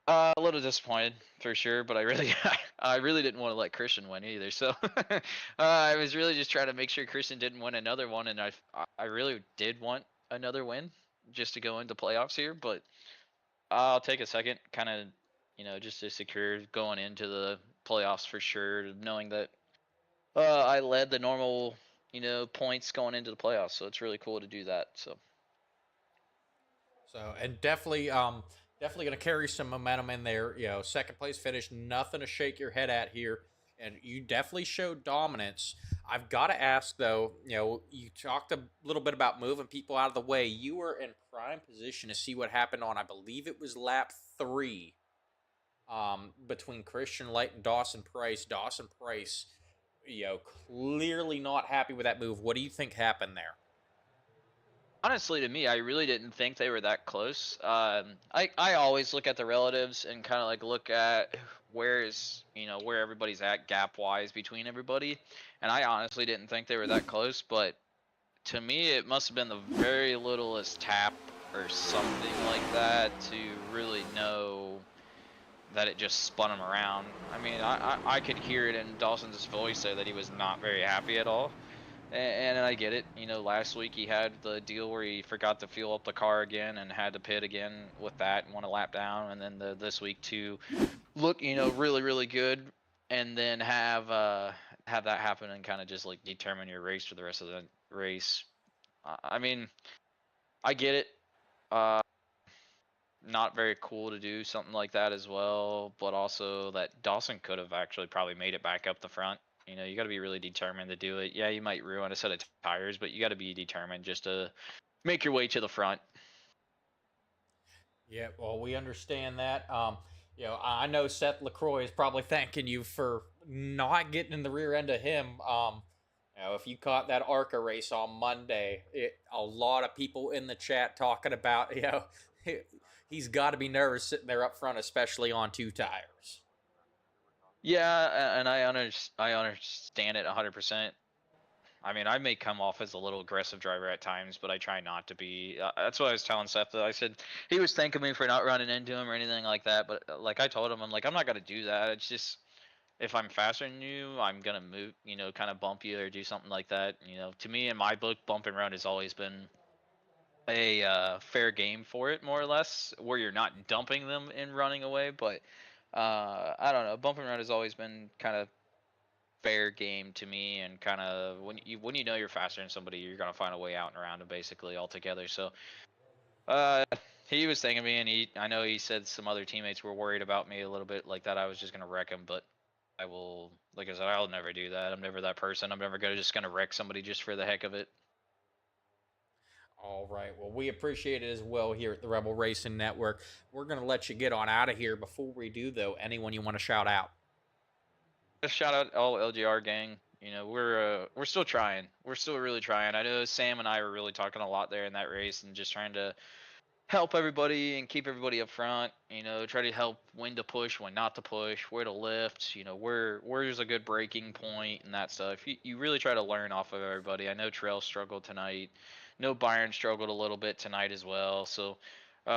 a little disappointed for sure, but I really didn't want to let Christian win either. So I was really just trying to make sure Christian didn't win another one, and I really did want another win just to go into playoffs here, but I'll take a second, kind of, just to secure going into the playoffs for sure, knowing that I led the normal, points going into the playoffs, so it's really cool to do that. So And definitely going to carry some momentum in there. Second place finish, nothing to shake your head at here. And you definitely showed dominance. I've got to ask, though, you talked a little bit about moving people out of the way. You were in prime position to see what happened on, I believe it was lap 3, between Christian Light and Dawson Price. Dawson Price, clearly not happy with that move. What do you think happened there? honestly, to me, I really didn't think they were that close. I always look at the relatives and kind of like look at where everybody's at gap wise between everybody, and I honestly didn't think they were that close. But to me, it must have been the very littlest tap or something like that to really know that it just spun him around. I mean, I could hear it in Dawson's voice there that he was not very happy at all. And I get it. Last week he had the deal where he forgot to fuel up the car again and had to pit again with that and went a lap down. And then this week to look, really, really good, and then have that happen and kind of just like determine your race for the rest of the race. I mean, I get it. Not very cool to do something like that as well, but also that Dawson could have actually probably made it back up the front. You got to be really determined to do it. Yeah, you might ruin a set of tires, but you got to be determined just to make your way to the front. Yeah, well, we understand that. I know Seth LaCroix is probably thanking you for not getting in the rear end of him. If you caught that ARCA race on Monday, a lot of people in the chat talking about, he's got to be nervous sitting there up front, especially on 2 tires. Yeah, and I understand it 100%. I mean, I may come off as a little aggressive driver at times, but I try not to be. That's what I was telling Seth. I said he was thanking me for not running into him or anything like that. But like I told him, I'm like, I'm not gonna do that. It's just if I'm faster than you, I'm gonna move, kind of bump you or do something like that. To me, in my book, bump and run has always been a fair game for it, more or less, where you're not dumping them and running away. But I don't know. Bump and run has always been kind of fair game to me, and kind of when you know you're faster than somebody, you're gonna find a way out and around them basically altogether. So he was thinking me, and I know he said some other teammates were worried about me a little bit, like that I was just gonna wreck him, but I will, like I said, I'll never do that. I'm never that person. I'm never gonna wreck somebody just for the heck of it. All right. Well, we appreciate it as well here at the Rebel Racing Network. We're going to let you get on out of here. Before we do, though, anyone you want to shout out? Just shout out all LGR gang. You know, we're still trying. We're still really trying. I know Sam and I were really talking a lot there in that race and just trying to help everybody and keep everybody up front. You know, try to help when to push, when not to push, where to lift. You know, where's a good breaking point and that stuff. You really try to learn off of everybody. I know Trail struggled tonight. No Byron struggled a little bit tonight as well. So, you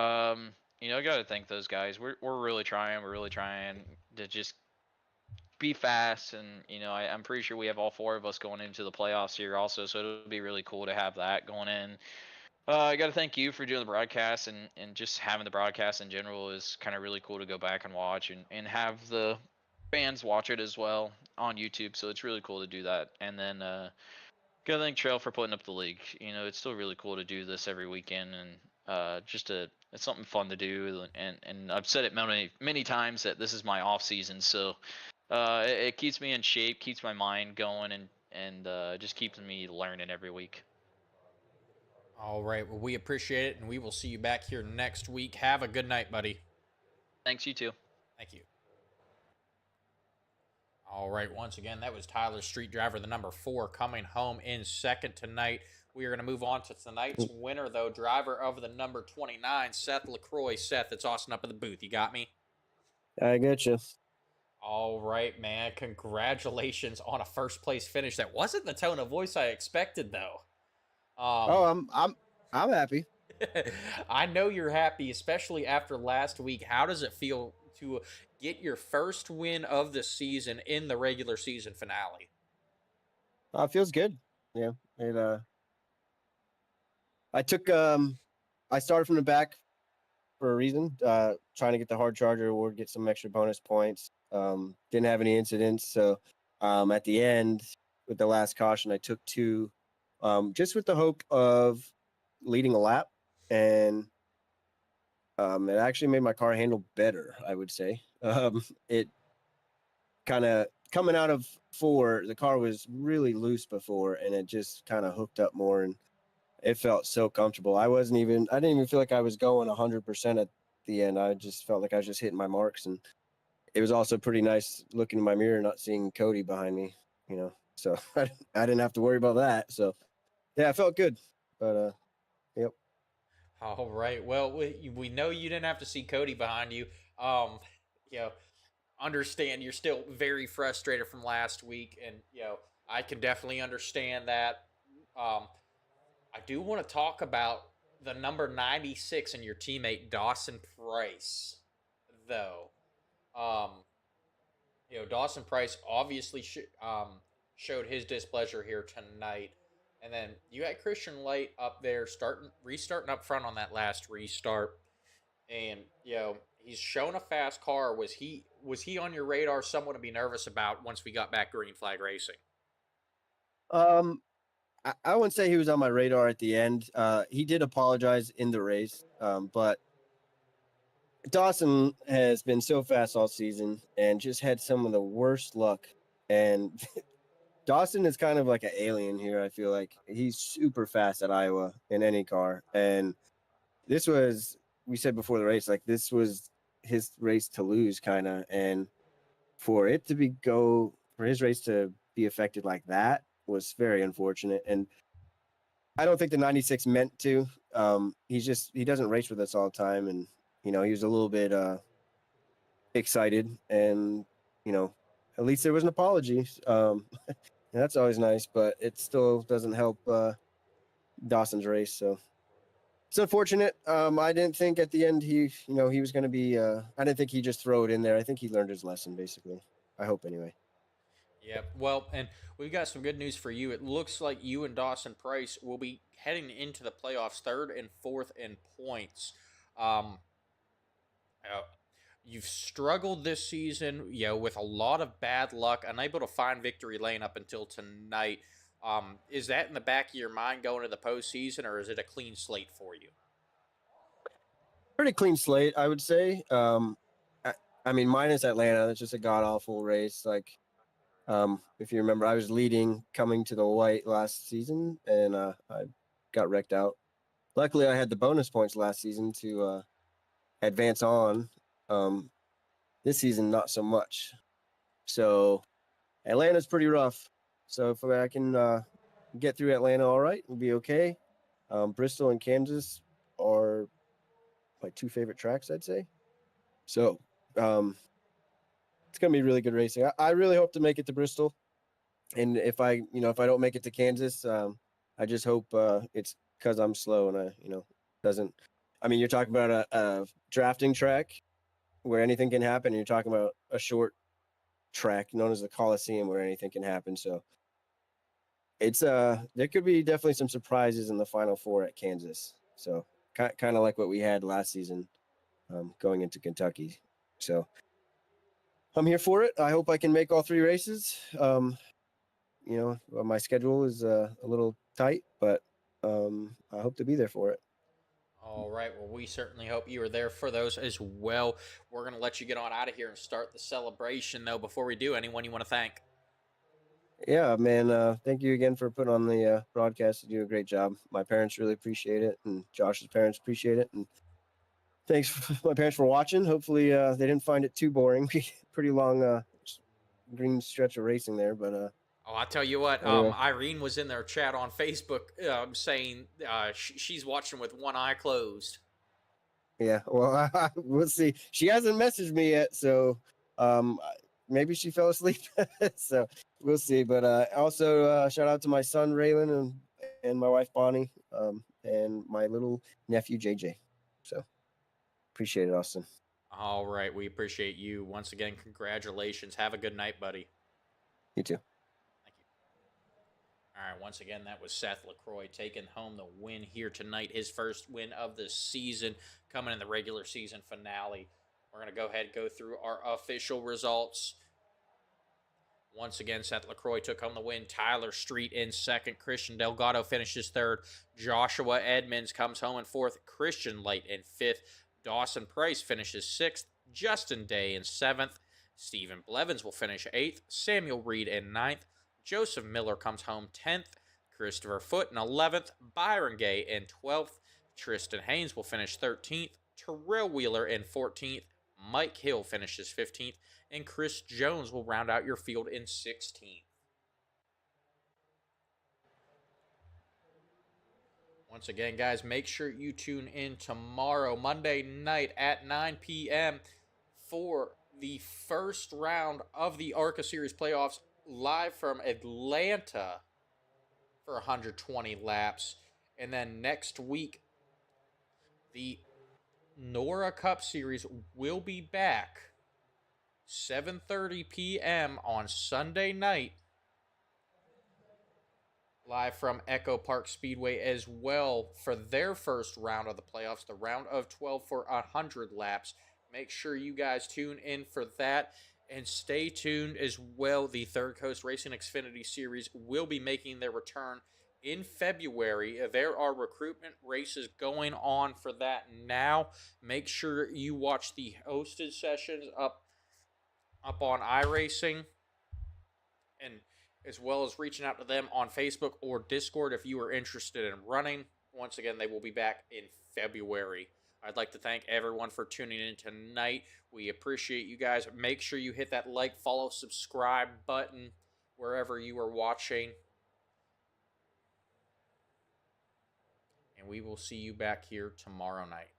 know, I got to thank those guys. We're really trying. We're really trying to just be fast, and you know, I'm pretty sure we have all four of us going into the playoffs here also, so it'll be really cool to have that going in. I got to thank you for doing the broadcast, and just having the broadcast in general is kind of really cool to go back and watch, and have the fans watch it as well on YouTube. So it's really cool to do that. And then gotta thank Trail for putting up the league. You know, it's still really cool to do this every weekend, and it's something fun to do. And I've said it many times that this is my off season, so it keeps me in shape, keeps my mind going, and just keeps me learning every week. All right. Well, we appreciate it, and we will see you back here next week. Have a good night, buddy. Thanks, you too. Thank you. All right. Once again, that was Tyler Street Driver, the number 4, coming home in second tonight. We are going to move on to tonight's winner, though. Driver of the number 29, Seth LaCroix. Seth, it's Austin up in the booth. You got me? I get you. All right, man. Congratulations on a first place finish. That wasn't the tone of voice I expected, though. I'm happy. I know you're happy, especially after last week. How does it feel to get your first win of the season in the regular season finale? It feels good. Yeah. I started from the back for a reason, trying to get the hard charger award, get some extra bonus points. Didn't have any incidents. So at the end, with the last caution, I took 2, just with the hope of leading a lap. And it actually made my car handle better, I would say. It kind of coming out of 4, the car was really loose before, and it just kind of hooked up more, and it felt so comfortable. I didn't even feel like I was going 100% at the end. I just felt like I was just hitting my marks, and it was also pretty nice looking in my mirror, not seeing Cody behind me, you know, so I didn't have to worry about that. So yeah, I felt good, but yep. All right. Well, we know you didn't have to see Cody behind you. You know, understand you're still very frustrated from last week, and you know, I can definitely understand that. I do want to talk about the number 96 and your teammate Dawson Price, though. You know, Dawson Price obviously showed his displeasure here tonight. And then you had Christian Light up there restarting up front on that last restart. And, you know, he's shown a fast car. Was he on your radar, someone to be nervous about once we got back green flag racing? I wouldn't say he was on my radar at the end. He did apologize in the race, but Dawson has been so fast all season and just had some of the worst luck. And Dawson is kind of like an alien here. I feel like he's super fast at Iowa in any car. And this was, we said before the race, like this was his race to lose kind of. And for his race to be affected like that was very unfortunate. And I don't think the 96 meant to. He doesn't race with us all the time. And, you know, he was a little bit excited, and, you know, at least there was an apology. And that's always nice, but it still doesn't help Dawson's race. So it's unfortunate. I didn't think at the end he was going to be. I didn't think he'd just throw it in there. I think he learned his lesson, basically. I hope anyway. Yep. Well, and we've got some good news for you. It looks like you and Dawson Price will be heading into the playoffs, 3rd and 4th in points. You've struggled this season, you know, with a lot of bad luck, unable to find victory lane up until tonight. Is that in the back of your mind going to the postseason, or is it a clean slate for you? pretty clean slate, I would say. I mean, minus Atlanta, that's just a god awful race. Like, if you remember, I was leading coming to the white last season, and I got wrecked out. Luckily, I had the bonus points last season to advance on. This season, not so much. So Atlanta's pretty rough. So if I can get through Atlanta, all right, we'll be okay. Bristol and Kansas are my two favorite tracks, I'd say. So it's gonna be really good racing. I really hope to make it to Bristol, and if I don't make it to Kansas, I just hope it's because I'm slow and doesn't. I mean, you're talking about a drafting track where anything can happen, and you're talking about a short track known as the Coliseum where anything can happen. So it's there could be definitely some surprises in the Final Four at Kansas. So kind of like what we had last season, going into Kentucky. So I'm here for it. I hope I can make all three races. My schedule is a little tight, but I hope to be there for it. All right. Well, we certainly hope you are there for those as well. We're going to let you get on out of here and start the celebration, though. Before we do, anyone you want to thank? Yeah, man. Thank you again for putting on the broadcast. You do a great job. My parents really appreciate it, and Josh's parents appreciate it. And thanks, my parents, for watching. Hopefully, they didn't find it too boring. Pretty long green stretch of racing there, but Oh, I tell you what, anyway. Irene was in their chat on Facebook saying she's watching with one eye closed. Yeah, well, we'll see. She hasn't messaged me yet, so maybe she fell asleep. So we'll see. But also shout out to my son Raylan and my wife Bonnie, and my little nephew JJ. So appreciate it, Austin. All right, we appreciate you once again. Congratulations. Have a good night, buddy. You too. Thank you. All right, once again, that was Seth LaCroix taking home the win here tonight. His first win of the season, coming in the regular season finale. We're going to go ahead and go through our official results. Once again, Seth LaCroix took home the win. Tyler Street in second. Christian Delgado finishes third. Joshua Edmonds comes home in fourth. Christian Light in fifth. Dawson Price finishes sixth. Justin Day in seventh. Stephen Blevins will finish eighth. Samuel Reed in ninth. Joseph Miller comes home 10th. Christopher Foote in 11th. Byron Gay in 12th. Tristan Haynes will finish 13th. Terrell Wheeler in 14th. Mike Hill finishes 15th. And Chris Jones will round out your field in 16th. Once again, guys, make sure you tune in tomorrow, Monday night at 9 p.m. for the first round of the ARCA Series playoffs live from Atlanta for 120 laps. And then next week, the NORA Cup Series will be back 7:30 p.m. on Sunday night, live from Echo Park Speedway as well for their first round of the playoffs, the round of 12 for 100 laps. Make sure you guys tune in for that and stay tuned as well. The Third Coast Racing Xfinity Series will be making their return in February. There are recruitment races going on for that now. Make sure you watch the hosted sessions up on iRacing, and as well as reaching out to them on Facebook or Discord if you are interested in running. Once again, they will be back in February. I'd like to thank everyone for tuning in tonight. We appreciate you guys. Make sure you hit that like, follow, subscribe button wherever you are watching. And we will see you back here tomorrow night.